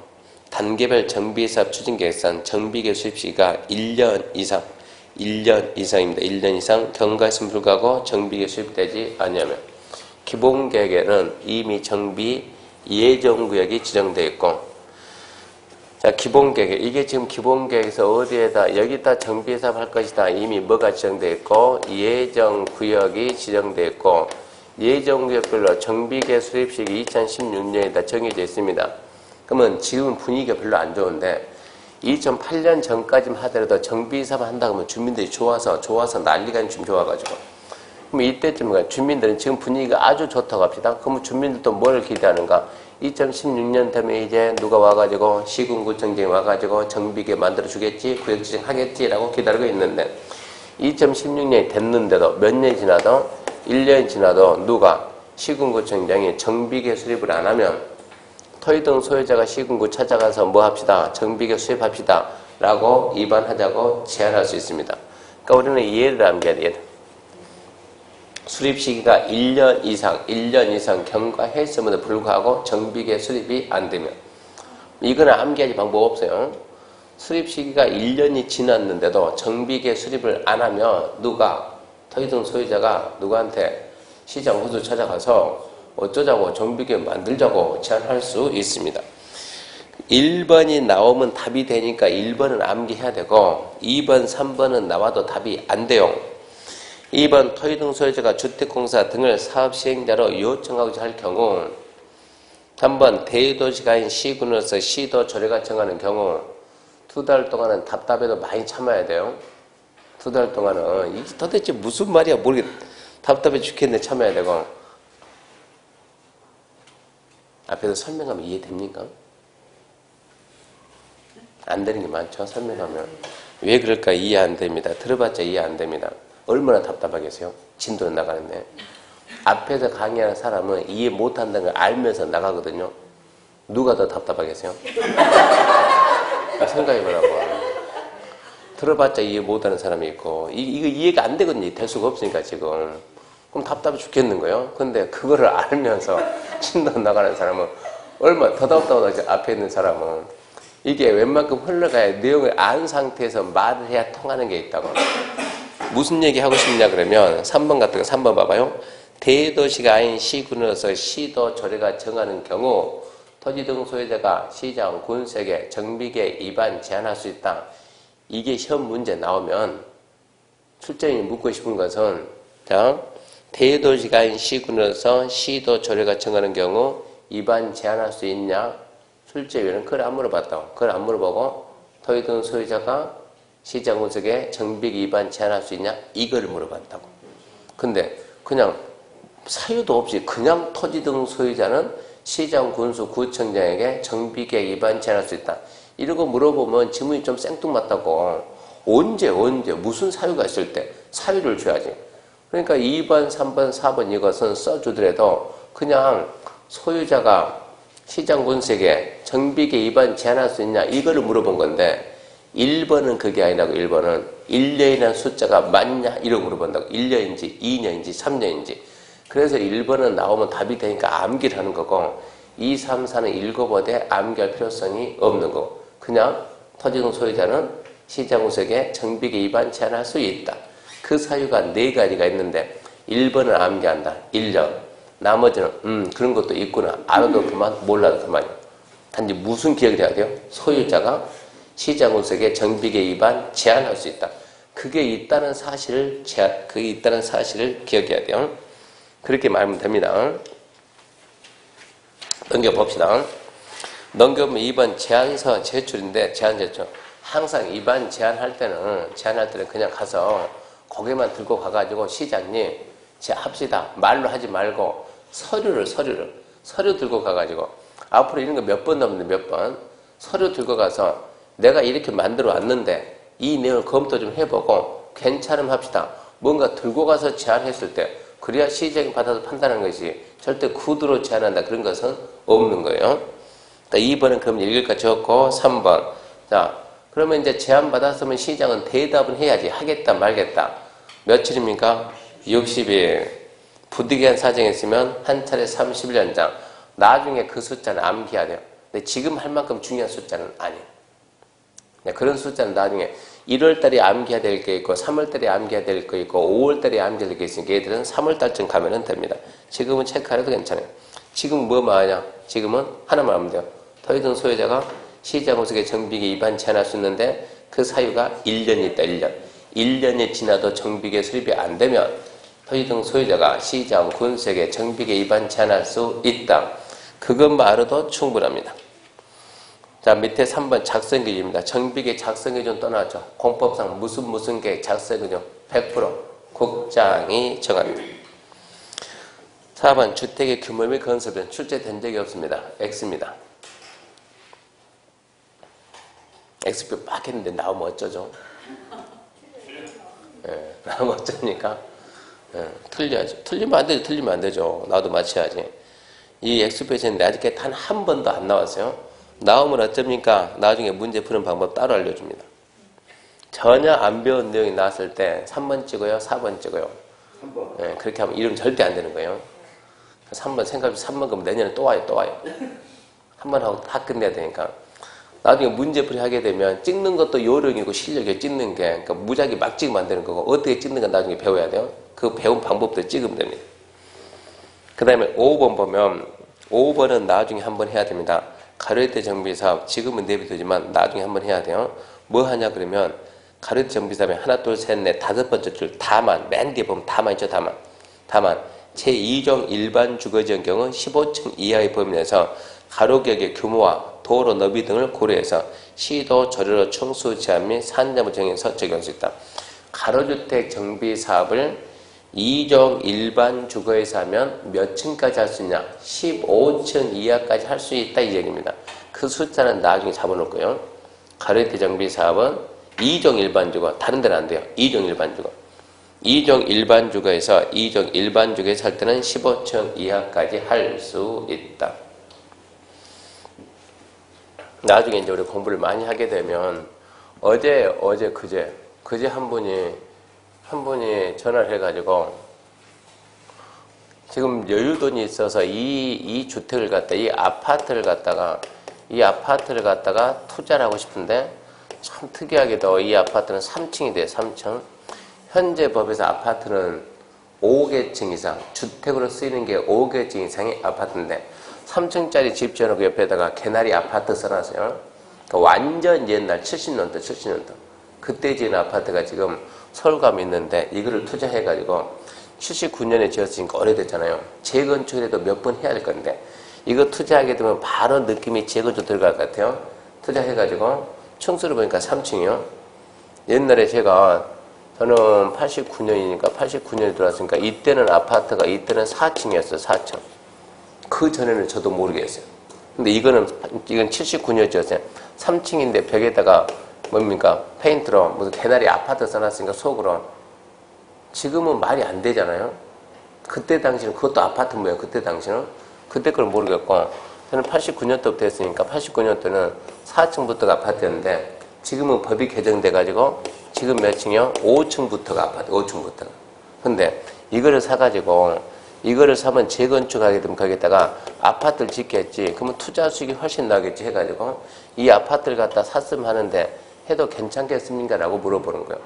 단계별 정비사업 추진계획상 정비계 수립 시기가 1년 이상입니다. 1년 이상 경과했음에 불구하고 정비계 수립되지 않으면 기본계획에는 이미 정비 예정구역이 지정되어 있고, 자, 기본계획. 이게 지금 기본계획에서 어디에다, 여기다 정비사업 할 것이다. 이미 뭐가 지정되어 있고, 예정구역이 지정되어 있고, 예정구역별로 정비계 수립식이 2016년에다 정해져 있습니다. 그러면 지금은 분위기가 별로 안 좋은데, 2008년 전까지만 하더라도 정비사업 한다고 하면 주민들이 좋아서 난리가 지금 좋아가지고. 그럼 이때쯤 주민들은 지금 분위기가 아주 좋다고 합시다. 그러면 주민들도 뭘 기대하는가? 2016년 되면 이제 누가 와가지고 시군구청장이 와가지고 정비계 만들어주겠지, 구역지정하겠지라고 기다리고 있는데 2016년이 됐는데도 몇 년이 지나도 1년이 지나도 누가 시군구청장이 정비계 수립을 안 하면 토지 등 소유자가 시군구 찾아가서 뭐 합시다, 정비계 수립합시다 라고 위반하자고 제안할 수 있습니다. 그러니까 우리는 이해를 암기해야 돼요. 수립 시기가 1년 이상 경과했음에도 불구하고 정비계 수립이 안 되면, 이거는 암기하지 방법 없어요. 수립 시기가 1년이 지났는데도 정비계 수립을 안 하면 누가, 토지 등 소유자가 누구한테 시장 후수 찾아가서 어쩌자고 정비계 만들자고 제안할 수 있습니다. 1번이 나오면 답이 되니까 1번은 암기해야 되고 2번, 3번은 나와도 답이 안 돼요. 2번 토지 등 소유자가 주택공사 등을 사업시행자로 요청하고자 할 경우, 3번 대도시가 아닌 시군으로서 시도 조례가 정하는 경우 2달 동안은 답답해도 많이 참아야 돼요. 2달 동안은 이게 도대체 무슨 말이야 모르겠, 답답해 죽겠는데 참아야 되고. 앞에서 설명하면 이해됩니까? 안 되는 게 많죠. 설명하면 왜 그럴까 이해 안 됩니다. 들어봤자 이해 안 됩니다. 얼마나 답답하겠어요? 진도는 나가는데. 앞에서 강의하는 사람은 이해 못한다는 걸 알면서 나가거든요. 누가 더 답답하겠어요? 생각해보라고. 들어봤자 이해 못하는 사람이 있고, 이거 이해가 안 되거든요. 될 수가 없으니까 지금. 그럼 답답해 죽겠는 거예요. 근데 그거를 알면서 진도 나가는 사람은 얼마나 더 답답하지. 앞에 있는 사람은. 이게 웬만큼 흘러가야 내용을 안 상태에서 말을 해야 통하는 게 있다고. 무슨 얘기 하고 싶냐 그러면 3번 같은 거 3번 봐봐요. 대도시가 아닌 시군으로서 시도 조례가 정하는 경우 토지 등 소유자가 시장, 군세계, 정비계 위반 제한할 수 있다. 이게 시험 문제 나오면 출제인이 묻고 싶은 것은, 자, 대도시가 아닌 시군으로서 시도 조례가 정하는 경우 위반 제한할 수 있냐? 출제위원은 그걸 안 물어봤다고. 그걸 안 물어보고 토지 등 소유자가 시장 군세계 정비계 위반 제한할 수 있냐? 이거를 물어봤다고. 근데 그냥 사유도 없이 그냥 토지 등 소유자는 시장, 군수, 구청장에게 정비계 위반 제한할 수 있다. 이러고 물어보면 지문이 좀 생뚱맞다고. 언제 무슨 사유가 있을 때 사유를 줘야지. 그러니까 2번, 3번, 4번 이것은 써주더라도 그냥 소유자가 시장, 군세계 정비계 위반 제한할 수 있냐 이거를 물어본 건데 1번은 그게 아니라고. 1번은 1년이라는 숫자가 맞냐 이러고 물어본다고. 1년인지 2년인지 3년인지. 그래서 1번은 나오면 답이 되니까 암기를 하는 거고 2, 3, 4는 읽어보되 암기할 필요성이 없는 거고 그냥 토지 등 소유자는 시장 군세계 정비계 위반 제한할 수 있다. 그 사유가 4가지가 있는데 1번은 암기한다. 1년. 나머지는 그런 것도 있구나. 알아도 그만, 몰라도 그만이요. 단지 무슨 기억을 해야 돼요? 소유자가 시장 군세계 정비계 위반 제한할 수 있다. 그게 있다는 사실을 기억해야 돼요. 그렇게 말하면 됩니다. 넘겨봅시다. 넘겨보면 2번 제안서 제출인데, 제안 제출. 항상 위반 제안할 때는 그냥 가서 고개만 들고 가가지고 시장님, 합시다. 말로 하지 말고 서류 들고 가가지고 앞으로 이런 거 몇 번 넘는데 몇 번 서류 들고 가서 내가 이렇게 만들어 왔는데 이 내용을 검토 좀 해보고 괜찮으면 합시다. 뭔가 들고 가서 제안했을 때 그래야 시장이 받아서 판단하는 것이 절대 구두로 제안한다 그런 것은 없는 거예요. 그러니까 2번은 그럼 읽을까 적고 3번. 자, 그러면 이제 제안 받았으면 시장은 대답은 해야지. 하겠다 말겠다. 며칠입니까? 60일. 부득이한 사정이 있으면 한 차례 30일 연장. 나중에 그 숫자는 암기해야 돼요. 근데 지금 할 만큼 중요한 숫자는 아니에요. 그런 숫자는 나중에 1월달에 암기해야 될 게 있고 3월달에 암기해야 될 거 있고 5월달에 암기해야 될 게 있으니까 얘들은 3월달쯤 가면 됩니다. 지금은 체크 안 해도 괜찮아요. 지금 뭐 말하냐? 지금은 하나만 하면 돼요. 토의등 소유자가 시장구석에 정비계 위반 제한할 수 있는데 그 사유가 1년이 있다. 1년. 1년이 지나도 정비계 수립이 안 되면 토의등 소유자가 시장군수에게 정비계 위반 제한할 수 있다. 그것만 알아도 충분합니다. 자, 밑에 3번 작성기준입니다. 정비계 작성기준 떠나죠. 공법상 무슨 계획 작성기준 100% 국장이 정합니다. 4번 주택의 규모 및 건설은 출제된 적이 없습니다. X입니다. X표 막 했는데 나오면 어쩌죠? 예, 나오면 어쩌니까? 예, 틀려야죠. 틀리면 안 되죠. 틀리면 안 되죠. 나도 맞춰야지. 이 X표 했는데 아직 단 한 번도 안 나왔어요. 나오면 어쩝니까? 나중에 문제 푸는 방법 따로 알려줍니다. 전혀 안 배운 내용이 나왔을 때 3번 찍어요? 4번 찍어요? 3번. 예, 그렇게 하면 이름 절대 안 되는 거예요. 3번 생각해 3번 그러면 내년에 또 와요. 한 번 하고 다 끝내야 되니까. 나중에 문제풀이 하게 되면 찍는 것도 요령이고 실력이 찍는 게 그러니까 무작위 막 찍으면 안 되는 거고 어떻게 찍는 건 나중에 배워야 돼요. 그 배운 방법도 찍으면 됩니다. 그 다음에 5번 보면 5번은 나중에 한번 해야 됩니다. 가로히트 정비사업 지금은 내비두지만 나중에 한번 해야 돼요. 뭐 하냐 그러면 가로히트 정비사업에 하나 둘 셋 넷 다섯 번째 줄 다만 맨 뒤에 보면 다만 있죠. 다만 제2종 일반 주거지의 경우 15층 이하의 범위에서 가로격의 규모와 도로 너비 등을 고려해서 시도 조례로 청수 제한 및 산자부 정해서 적용할 수 있다. 가로주택 정비사업을 2종 일반 주거에서 하면 몇 층까지 할 수 있냐? 15층 이하까지 할 수 있다 이 얘기입니다. 그 숫자는 나중에 잡아놓을 거예요. 가로주택 정비사업은 2종 일반 주거, 다른 데는 안 돼요. 2종 일반 주거. 2종 일반 주거에서 2종 일반 주거에서 할 때는 15층 이하까지 할 수 있다. 나중에 이제 우리 공부를 많이 하게 되면 그제 한 분이 전화를 해가지고 지금 여유돈이 있어서 이 주택을 갖다 이 아파트를 갖다가 투자를 하고 싶은데 참 특이하게도 이 아파트는 3층이 돼요. 3층. 현재 법에서 아파트는 5개층 이상 주택으로 쓰이는 게 5개층 이상의 아파트인데 3층짜리 집 지어놓고 옆에다가 개나리 아파트 써놨어요. 그러니까 완전 옛날 70년대 그때 지은 아파트가 지금 서울감이 있는데 이거를 투자해가지고 79년에 지었으니까 오래됐잖아요. 재건축이라도 몇 번 해야 될 건데 이거 투자하게 되면 바로 느낌이 재건축 들어갈 것 같아요. 투자해가지고 층수를 보니까 3층이요. 옛날에 저는 89년이니까 89년에 들어왔으니까 이때는 4층이었어요. 4층. 그 전에는 저도 모르겠어요. 근데 이건 79년 지었어요. 3층인데 벽에다가 뭡니까? 페인트로 무슨 개나리 아파트 써놨으니까 속으로. 지금은 말이 안 되잖아요. 그때 당시는 그것도 아파트 뭐예요? 그때 당시는? 그때 걸 모르겠고 저는 89년도부터 했으니까 89년도는 4층부터가 아파트였는데 지금은 법이 개정돼가지고 지금 몇 층이요? 5층부터가 아파트. 5층부터가. 근데 이거를 사면 재건축하게 되면 거기다가 아파트를 짓겠지. 그러면 투자 수익이 훨씬 나겠지 해가지고 이 아파트를 갖다 샀으면 하는데 해도 괜찮겠습니까? 라고 물어보는 거예요.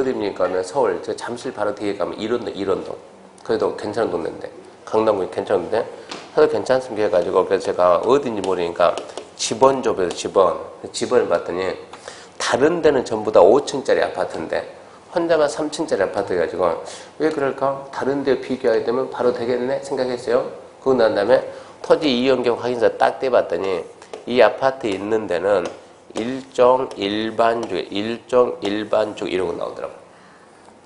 어디입니까? 하면 서울, 저 잠실 바로 뒤에 가면 일원동. 그래도 괜찮은 동네인데. 강남구 괜찮은데 해도 괜찮습니까? 해가지고 그래서 제가 어딘지 모르니까 집원 좁에서 집원을 봤더니 다른 데는 전부 다 5층짜리 아파트인데 혼자만 3층짜리 아파트 해가지고 왜 그럴까? 다른 데 비교하게 되면 바로 되겠네 생각했어요. 그러고 난 다음에 토지 이용경 확인서 딱 떼봤더니 이 아파트 있는 데는 일종 일반주거 이런 거 나오더라고요.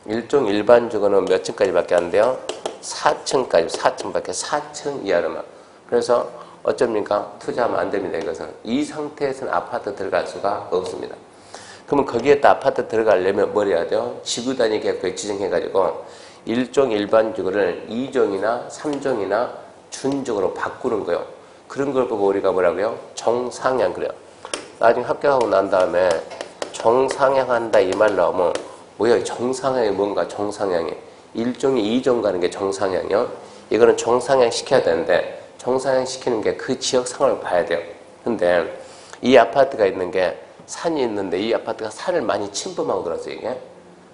일종 일반주거는 몇 층까지밖에 안 돼요? 4층밖에 4층 이하로만. 그래서 어쩝니까? 투자하면 안 됩니다. 이것은 이 상태에서는 아파트 들어갈 수가 없습니다. 그러면 거기에다 아파트 들어가려면 뭘 해야 돼요? 지구 단위 계획을 지정해가지고 일종 일반주거를 2종이나 3종이나 준종으로 바꾸는 거예요. 그런 걸 보고 우리가 뭐라고요? 정상향 그래요. 나중에 합격하고 난 다음에 정상향한다 이 말 나오면 뭐야? 정상향이 뭔가 정상향이 일종의 2종 가는 게 정상향이요. 이거는 종상향 시켜야 되는데 종상향 시키는 게 그 지역 상황을 봐야 돼요. 근데 이 아파트가 있는 게 산이 있는데 이 아파트가 산을 많이 침범하고 들었어요. 이게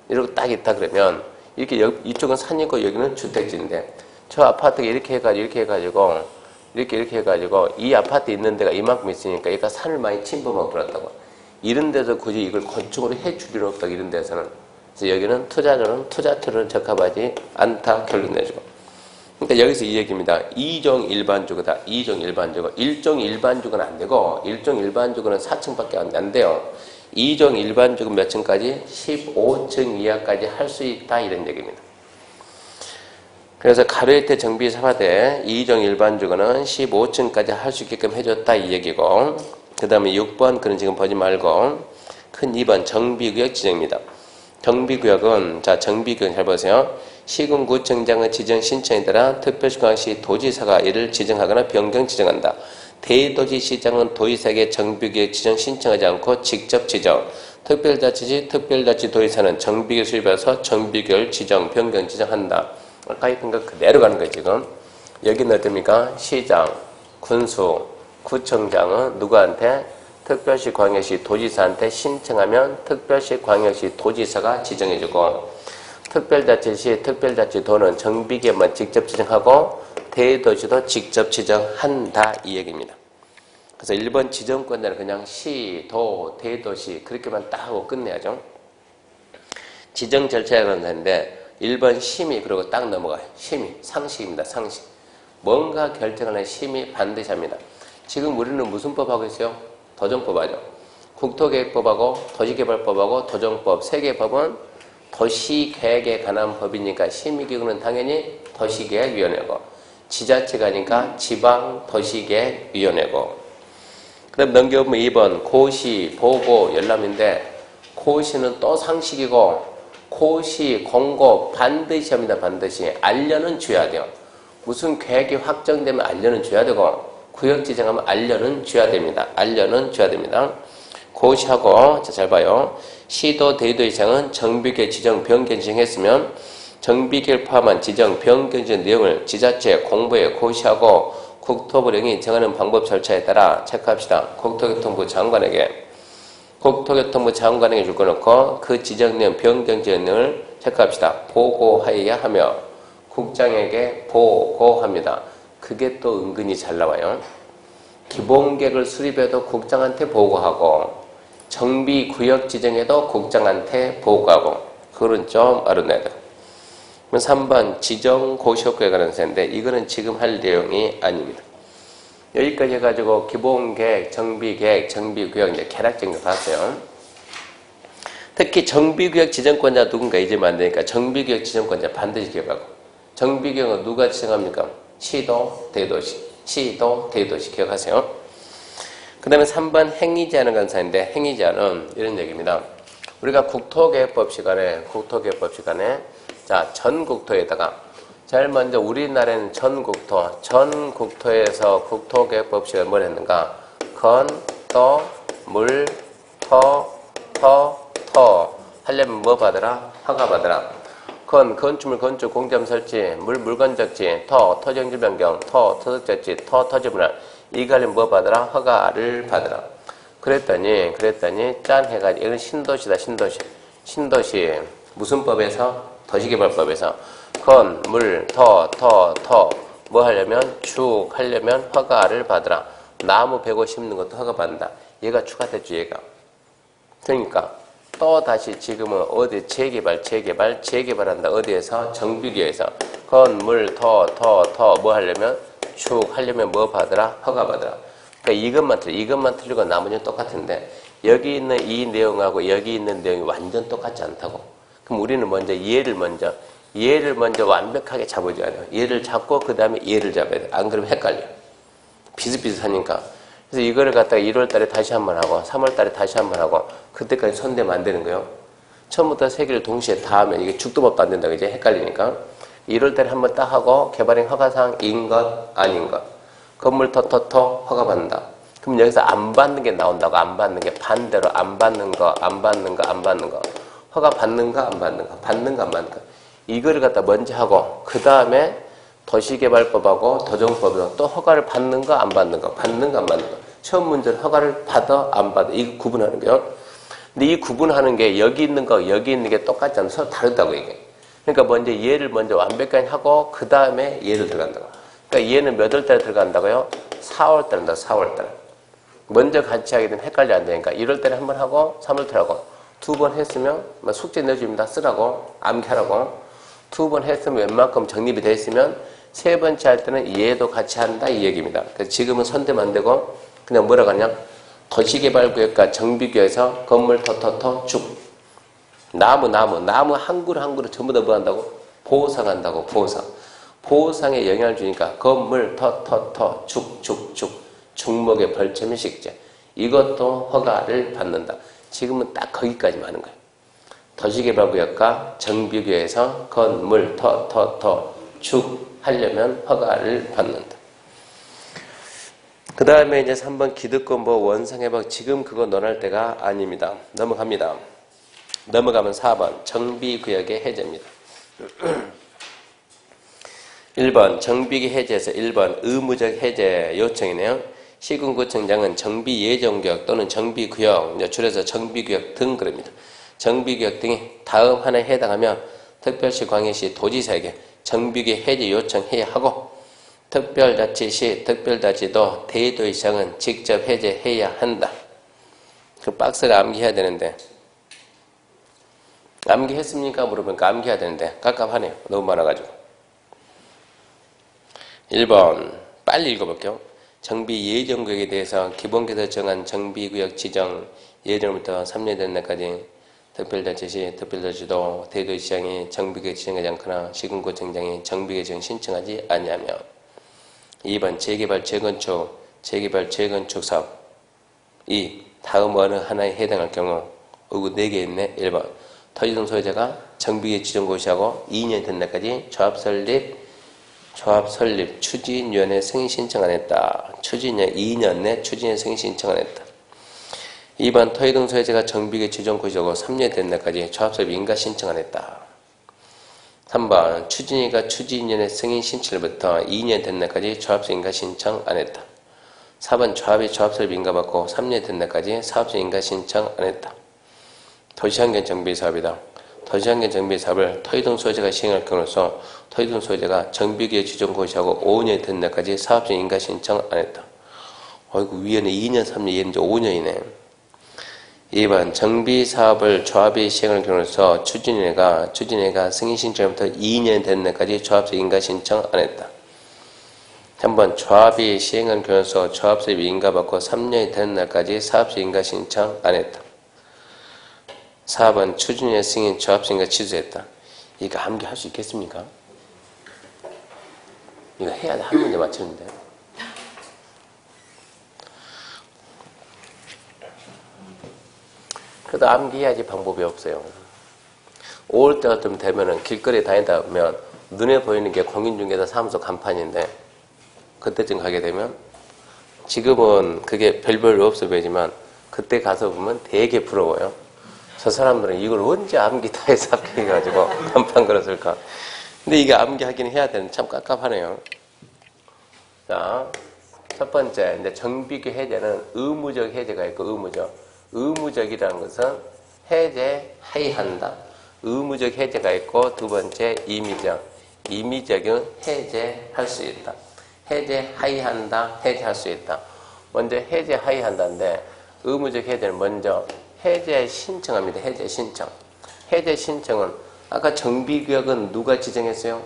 이러고 딱 있다 그러면 이렇게 이쪽은 산이고 여기는 주택지인데 저 아파트가 이렇게 해가지고 이 아파트 있는 데가 이만큼 있으니까 얘가 산을 많이 침범하고 들었다고. 이런 데서 굳이 이걸 건축으로 해줄 필요는 없다고. 이런 데서는. 그래서 여기는 투자처는 적합하지 않다 결론 내주고. 그러니까 여기서 이 얘기입니다. 2종 일반주거다. 2종 일반주거. 1종 일반주거는 안 되고 1종 일반주거는 4층밖에 안 돼요. 2종 일반주거 몇 층까지? 15층 이하까지 할 수 있다 이런 얘기입니다. 그래서 가로혜태 정비 사과대 2종 일반주거는 15층까지 할 수 있게끔 해줬다 이 얘기고, 그 다음에 6번 그는 지금 보지 말고 큰 2번 정비구역 지정입니다. 정비구역은 자 정비구역 잘 보세요. 시군구청장의 지정 신청에 따라 특별시광시 도지사가 이를 지정하거나 변경 지정한다. 대도시시장은 도의사에게 정비구역 지정 신청하지 않고 직접 지정. 특별자치도의사는 정비구역 수립해서 정비구역을 지정, 변경 지정한다. 아까 했던 거 그대로 가는 거예요, 지금. 여기는 어떻습니까? 시장, 군수, 구청장은 누구한테? 특별시, 광역시, 도지사한테 신청하면 특별시, 광역시, 도지사가 지정해주고, 특별자치시, 특별자치도는 정비계만 직접 지정하고, 대도시도 직접 지정한다, 이 얘기입니다. 그래서 1번 지정권자는 그냥 시, 도, 대도시, 그렇게만 딱 하고 끝내야죠. 지정 절차라는 건데, 1번 심의, 그리고 딱 넘어가요. 심의, 상식입니다. 상식. 뭔가 결정을 해 심의 반드시 합니다. 지금 우리는 무슨 법 하고 있어요? 도정법 하죠. 국토계획법하고 도시개발법하고 도정법, 세 개 법은 도시계획에 관한 법이니까 심의기구는 당연히 도시계획위원회고, 지자체가니까 지방도시계획위원회고. 그 다음 넘겨보면 2번 고시, 보고, 열람인데 고시는 또 상식이고 고시, 공고 반드시 합니다. 반드시. 알려는 줘야 돼요. 무슨 계획이 확정되면 알려는 줘야 되고 구역 지정하면 알려는 줘야 됩니다. 알려는 줘야 됩니다. 고시하고 자, 잘 봐요. 시도 대도시장은 정비계획 지정 변경 지정했으면 정비계획을 포함한 지정 변경 지정 내용을 지자체 공부에 고시하고 국토부령이 정하는 방법 절차에 따라 체크합시다. 국토교통부 장관에게 줄거놓고 그 지정 내용 변경 지정 내용을 체크합시다. 보고하여야 하며 국장에게 보고합니다. 그게 또 은근히 잘 나와요. 기본계획을 수립해도 국장한테 보고하고 정비구역 지정에도 국장한테 보고하고, 그거는 좀 어렵네요. 3번 지정고시효과에 관한 세인데 이거는 지금 할 내용이 아닙니다. 여기까지 해가지고 기본계획, 정비계획, 정비구역 이제 개략정도 봤어요. 특히 정비구역 지정권자 누군가 잊으면 안 되니까 정비구역 지정권자 반드시 기억하고, 정비구역은 누가 지정합니까? 시도, 대도시. 시도, 대도시 기억하세요. 그 다음에 3번 행위제한을 간 사인데 행위제한은 이런 얘기입니다. 우리가 국토계획법 시간에 자 전국토에다가 제일 먼저 우리나라에는 전국토에서 국토계획법 시간에 뭘 했는가? 건, 떠, 물, 토 하려면 뭐 받으라? 허가 받으라. 건, 건축물, 건축, 공점 설치, 물, 물건적지, 토지용지 변경, 토득적지, 토지분할. 이거 하려면 뭐 받으라? 허가를 받으라. 그랬더니, 짠 해가지고, 이건 신도시다, 신도시. 무슨 법에서? 도시개발법에서. 건, 물, 뭐 하려면? 축 하려면 허가를 받으라. 나무 150 심는 것도 허가 받는다. 얘가 추가됐죠, 얘가. 그러니까, 또 다시 지금은 어디 재개발한다. 어디에서? 정비구역에서. 건물, 뭐 하려면? 축 하려면 뭐 받으라? 허가 받으라. 그러니까 이것만 틀리고 나머지는 똑같은데 여기 있는 이 내용하고 여기 있는 내용이 완전 똑같지 않다고. 그럼 우리는 먼저 얘를 먼저 완벽하게 잡아줘야 돼요. 얘를 잡고 그 다음에 얘를 잡아야 돼요. 안 그러면 헷갈려. 비슷비슷하니까. 그래서 이거를 갖다가 1월 달에 다시 한번 하고 3월 달에 다시 한번 하고 그때까지 손대면 안 되는 거예요. 처음부터 세 개를 동시에 다 하면 이게 죽도 밥도 안 된다고 이제 헷갈리니까 1월 달에 한번 딱 하고 개발행 허가사항인 것 아닌 것 건물 허가 받는다. 그럼 여기서 안 받는 게 나온다고. 안 받는 게 반대로 안 받는 거 허가 받는 거 안 받는 거 받는 거 안 받는 거 이거를 갖다 먼저 하고 그 다음에 도시개발법하고 도정법으로 또 허가를 받는 거 안 받는 거, 받는 거 안 받는 거. 처음 문제는 허가를 받아 안 받아 이거 구분하는 거요. 근데 이 구분하는 게 여기 있는 거 여기 있는 게 똑같지 않아서 서로 다르다고 이게. 그러니까 먼저 얘를 먼저 완벽하게 하고 그 다음에 얘를 들어간다고. 그러니까 얘는 몇 월 달에 들어간다고요? 4월 달에 한다. 4월 달에. 먼저 같이 하게 되면 헷갈려 안 되니까 1월 달에 한 번 하고 3월 달에 하고 두 번 했으면 숙제 내줍니다. 쓰라고 암기하라고. 두 번 했으면 웬만큼 정립이 돼 있으면 세 번째 할 때는 얘도 같이 한다 이 얘기입니다. 그래서 지금은 선대면 안 되고 그냥 뭐라고 하냐 도시개발구역과 정비구역에서 건물 터터터 쭉 나무 한 그루 전부 다 뭐 한다고? 보상한다고 보상. 보상에 영향을 주니까 건물 터터터 축축축 중목의 벌점의 식재 이것도 허가를 받는다. 지금은 딱 거기까지만 하는 거예요. 도시개발구역과 정비구역에서 건물 터터터 축 하려면 허가를 받는다. 그 다음에 이제 3번 기득권보 원상해박 지금 그거 논할 때가 아닙니다. 넘어갑니다. 넘어가면 4번 정비구역의 해제입니다. 1번 정비구역 해제에서 1번 의무적 해제 요청이네요. 시군구청장은 정비예정구역 또는 정비구역 줄여서 정비구역 등 그럽니다. 정비구역 등이 다음 하나에 해당하며 특별시 광역시 도지사에게 정비구역 해제 요청해야 하고 특별자치시 특별자치도 대도의 시장은 직접 해제해야 한다. 그 박스를 암기해야 되는데 암기했습니까? 물어보니까 암기해야 되는데 깝깝하네요. 너무 많아가지고 1번 빨리 읽어볼게요. 정비예정구역에 대해서 기본계에서 정한 정비구역 지정 예정부터 3년 된 날까지 특별자치시 특별자치도 대도시장이 정비구역 지정하지 않거나 시군구청장이 정비구역 지정 신청하지 아니하며 2번 재개발 재건축 사업이 다음 어느 하나에 해당할 경우 이거 4개 있네. 1번 토지등 소유자가 정비구역 지정 고시하고 2년 된 날까지 조합 설립 추진위원회 승인 신청 안 했다. 2년 내 추진위원회 승인 신청 안 했다. 2번 토지등 소유자가 정비구역 지정 고시하고 3년 된 날까지 조합 설립 인가 신청 안 했다. 3번 추진위가 추진위원회 승인 신청일부터 2년 된 날까지 조합설 인가 신청 안 했다. 4번 조합이 조합설립 인가 받고 3년 된 날까지 사업설 인가 신청 안 했다. 도시환경 정비 사업이다. 도시환경 정비 사업을 토지등 소유자가 시행할 경우로서 토지등 소유자가 정비구역 지정 고시하고 5년 된 날까지 사업설 인가 신청 안 했다. 어이구 위에는 2년, 3년, 얘는 이제 5년이네. 2번 정비사업을 조합이 시행할 경우로서 추진위가 승인 신청부터 2년 된 날까지 조합설 인가 신청 안 했다. 3번 조합이 시행할 경우로서 조합설 인가 받고 3년이 된 날까지 사업설 인가 신청 안 했다. 4번 추진위의 승인 조합설 인가 취소했다. 이거 암기할 수 있겠습니까? 이거 해야 돼. 한 문제 맞추는데. 그래도 암기해야지 방법이 없어요. 5월달쯤 되면은 길거리에 다니다 보면 눈에 보이는 게 공인중개사 사무소 간판인데 그때쯤 가게 되면 지금은 그게 별별로 없어 보이지만 그때 가서 보면 되게 부러워요. 저 사람들은 이걸 언제 암기 다 해서 합격해가지고 간판 걸었을까. 근데 이게 암기하긴 해야 되는데 참 깝깝하네요. 자, 첫 번째 이제 정비구역 해제는 의무적 해제가 있고 의무적이라는 것은 해제해야 의무적 해제가 있고 두 번째 임의적은 해제할 수 있다. 해제해야 해제할 수 있다. 먼저 해제해야 한다는데 의무적 해제는 먼저 해제 신청합니다. 해제 신청. 해제 신청은 아까 정비구역은 누가 지정했어요?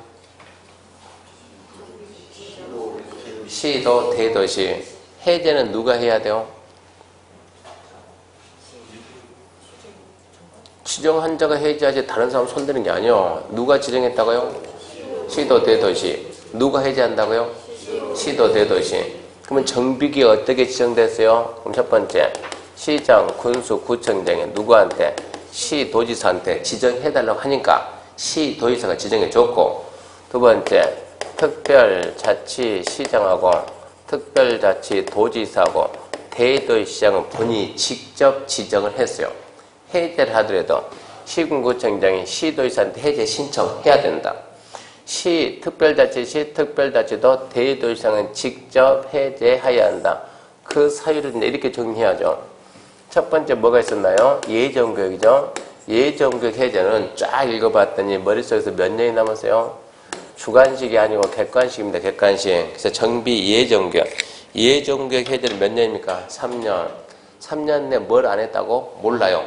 시도 대도시. 해제는 누가 해야 돼요? 지정한 자가 해제하지 다른 사람 손대는 게 아니요. 누가 지정했다고요? 시도 대도시. 누가 해제한다고요? 시도 대도시. 그러면 정비구역 어떻게 지정됐어요? 그럼 첫 번째 시장, 군수, 구청장이 누구한테? 시도지사한테 지정해달라고 하니까 시도지사가 지정해줬고 두 번째 특별자치시장하고 특별자치도지사하고 대도시장은 본인이 직접 지정을 했어요. 해제를 하더라도 시군구청장이 시도지사한테 해제 신청해야 된다. 시, 특별자치시, 특별자치도 대도시장은 직접 해제해야 한다. 그 사유를 이렇게 정리해야죠. 첫 번째 뭐가 있었나요? 예정교육이죠. 예정교육 해제는 쫙 읽어봤더니 머릿속에서 몇 년이 남았어요? 주관식이 아니고 객관식입니다. 객관식. 그래서 정비 예정교육. 예정교육 해제는 몇 년입니까? 3년. 3년 내 뭘 안 했다고? 몰라요.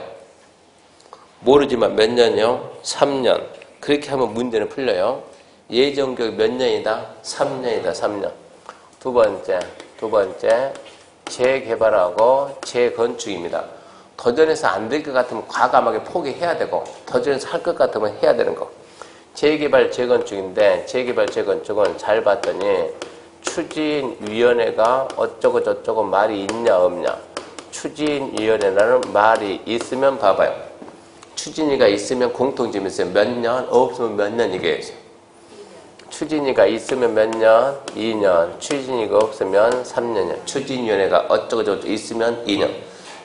모르지만 몇 년이요? 3년. 그렇게 하면 문제는 풀려요. 예정교육 몇 년이다? 3년이다. 3년. 두 번째 재개발하고 재건축입니다. 도전해서 안 될 것 같으면 과감하게 포기해야 되고 도전해서 할 것 같으면 해야 되는 거. 재개발 재건축인데 재개발 재건축은 잘 봤더니 추진위원회가 어쩌고 저쩌고 말이 있냐 없냐. 추진위원회라는 말이 있으면 봐봐요. 추진위가 있으면 공통점이 있어요. 몇 년, 없으면 몇 년 이게 있어요. 추진위가 있으면 몇 년? 2년. 추진위가 없으면 3년이야. 추진위원회가 어쩌고 저쩌고 있으면 2년.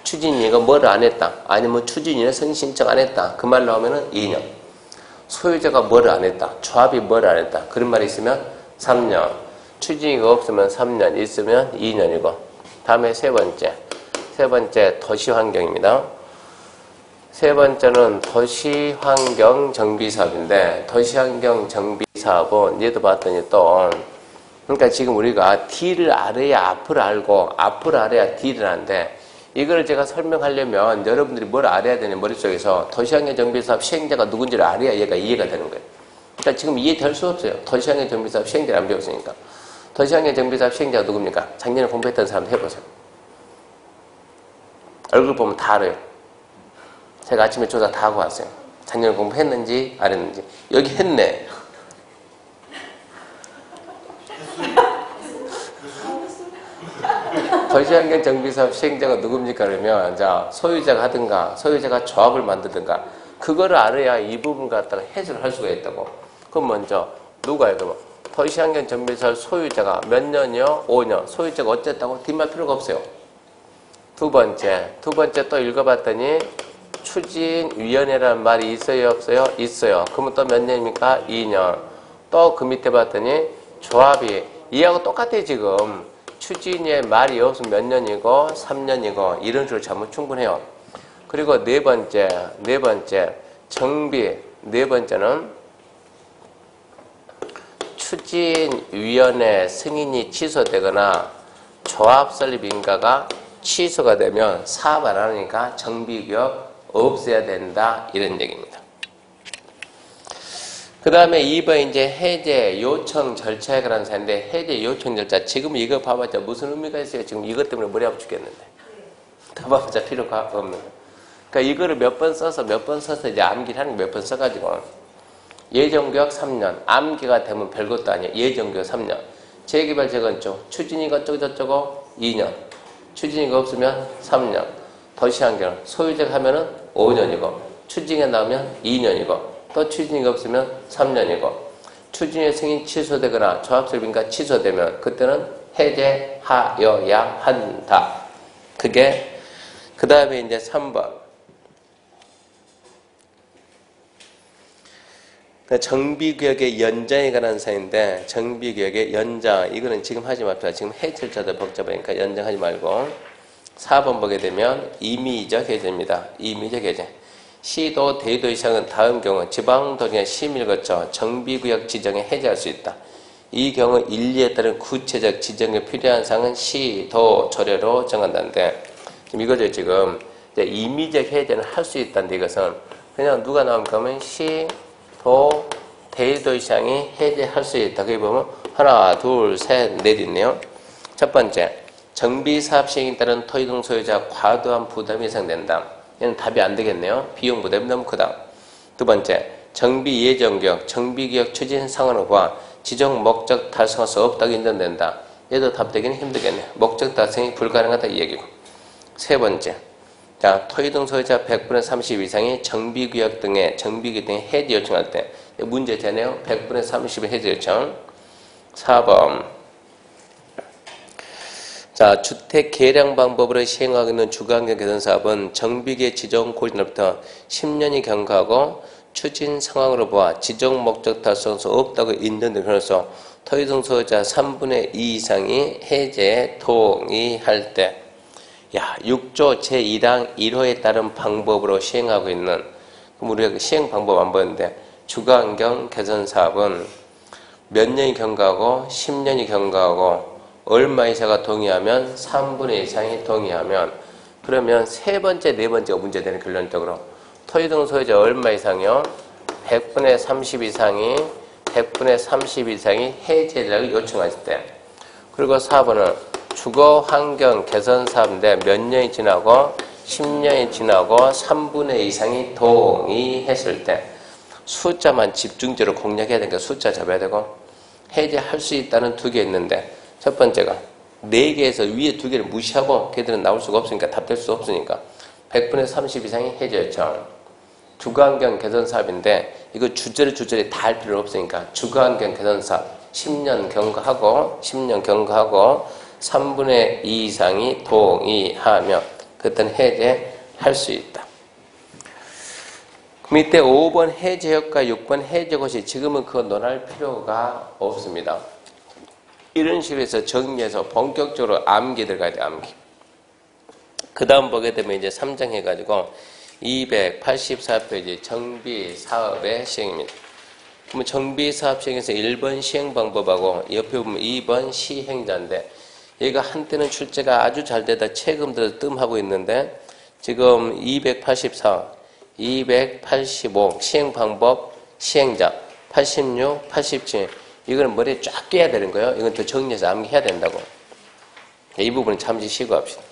추진위가 뭘 안 했다. 아니면 추진위원회 승인 신청 안 했다. 그 말 나오면 2년. 소유자가 뭘 안 했다. 조합이 뭘 안 했다. 그런 말이 있으면 3년. 추진위가 없으면 3년. 있으면 2년이고. 다음에 세 번째 도시환경입니다. 세 번째는 도시환경 정비사업인데 도시환경 정비사업은 얘도 봤더니 또 그러니까 지금 우리가 D를 알아야 앞을 알고 앞을 알아야 D를 아는데 이걸 제가 설명하려면 여러분들이 뭘 알아야 되냐 머릿속에서 도시환경 정비사업 시행자가 누군지를 알아야 얘가 이해가 되는 거예요. 그러니까 지금 이해될 수 없어요. 도시환경 정비사업 시행자를 안 배웠으니까. 도시환경 정비사업 시행자가 누굽니까? 작년에 공부했던 사람 해보세요. 얼굴 보면 다 알아요. 제가 아침에 조사 다 하고 왔어요. 작년에 공부했는지 안 했는지. 여기 했네. 도시환경 정비사업 시행자가 누굽니까? 그러면 자 소유자가 하든가 소유자가 조합을 만들든가 그거를 알아야 이 부분 갖다가 해소를 할 수가 있다고. 그럼 먼저 누가요? 그러면 도시환경 정비사업 소유자가 몇 년이요? 5년. 소유자가 어쨌다고? 뒷말 필요가 없어요. 두 번째 또 읽어봤더니 추진위원회라는 말이 있어요? 없어요? 있어요. 그러면 또 몇 년입니까? 2년. 또 그 밑에 봤더니 조합이 이하고 똑같아요 지금. 추진위의 말이 없으면 몇 년이고 3년이고 이런 식으로 잡으면 충분해요. 그리고 네 번째 정비. 네 번째는 추진위원회 승인이 취소되거나 조합 설립 인가가 취소가 되면 사업 안 하니까 정비구역 없애야 된다 이런 얘기입니다. 그 다음에 2번 이제 해제 요청 절차에 관한 사인데 해제 요청 절차 지금 이거 봐봤자 무슨 의미가 있어요? 지금 이것 때문에 머리 아파 죽겠는데 다 봐봤자 필요가 없는 거예요. 그러니까 이거를 몇 번 써서 이제 암기를 하는 거 몇 번 써가지고 예정교육 3년 암기가 되면 별것도 아니에요. 예정교육 3년 재개발 재건축 추진위가 어쩌고 저쩌고 2년 추진위가 없으면 3년 도시환경 소유자가 하면은 5년이고 추진위가 나오면 2년이고 또 추진위가 없으면 3년이고 추진위 승인 취소되거나 조합설립인가 취소되면 그때는 해제하여야 한다. 그게 그 다음에 이제 3번 정비구역의 연장에 관한 사인데 정비구역의 연장 이거는 지금 하지 맙시다. 지금 해제 절차도 복잡하니까 연장하지 말고 4번 보게 되면 임의적 해제입니다. 임의적 해제. 시도 대도시장은 다음 경우 지방도청의 심의를 거쳐 정비구역 지정에 해제할 수 있다. 이 경우 인리에 따른 구체적 지정에 필요한 사항은 시도 조례로 정한다는데 지금 이거죠. 지금 이제 임의적 해제는 할 수 있다는데 이것은 그냥 누가 나오면 그러면 시도 대도시장이 해제할 수 있다. 거기 보면 하나, 둘, 셋, 넷 있네요. 첫 번째, 정비사업 시행에 따른 토지등 소유자 과도한 부담이 예상된다. 얘는 답이 안 되겠네요. 비용 부담이 너무 크다. 두 번째, 정비 예정구역, 정비구역 추진 상황을 봐 지정 목적 달성할 수 없다고 인정된다. 얘도 답되기는 힘들겠네. 목적 달성이 불가능하다 이 얘기고. 세 번째, 자, 토지등 소유자 100분의 30 이상이 정비구역 등의 해제 요청할 때 문제 되네요. 100분의 30의 해제 요청. 4번. 자, 주택 계량 방법으로 시행하고 있는 주거환경 개선 사업은 정비계 지정 고지로부터 10년이 경과하고 추진 상황으로 보아 지정 목적 달성수 없다고 인정된 경우서 토지등 소유자 3분의 2 이상이 해제에 동의할 때, 6조 제1항 1호에 따른 방법으로 시행하고 있는, 그럼 우리가 그 시행 방법 안 보였는데, 주거환경 개선 사업은 몇 년이 경과하고 10년이 경과하고 얼마 이상가 동의하면 3분의 2 이상이 동의하면, 그러면 세 번째, 네 번째가 문제되는 결론적으로 토지등 소유자 얼마 이상이요? 100분의 30 이상이 100분의 30 이상이 해제를 요청했을 때, 그리고 4번은 주거환경 개선 사업인데 몇 년이 지나고 10년이 지나고 3분의 2 이상이 동의했을 때 숫자만 집중적으로 공략해야 되니까 숫자 잡아야 되고, 해제할 수 있다는 두 개 있는데 첫 번째가 4개에서 위에 2개를 무시하고 걔들은 나올 수가 없으니까 답될 수 없으니까 100분의 30 이상이 해제였죠. 주거환경 개선 사업인데 이거 주저리 다 할 필요 없으니까 주거환경 개선 사업 10년 경과하고 3분의 2 이상이 동의하면 그때는 해제할 수 있다. 그럼 이때 5번 해제역과 6번 해제것이 지금은 그거 논할 필요가 없습니다. 이런 식으로 해서 정리해서 본격적으로 암기 들어가야 돼, 암기. 그 다음 보게 되면 이제 3장 해가지고 284페이지 정비사업의 시행입니다. 그러면 정비사업 시행에서 1번 시행 방법하고 옆에 보면 2번 시행자인데 얘가 한때는 출제가 아주 잘 되다 최근 들어 뜸하고 있는데 지금 284, 285 시행 방법 시행자 86, 87 이거는 머리에 쫙 끼야 되는 거예요. 이건 더 정리해서 암기해야 된다고. 이 부분은 잠시 쉬고 합시다.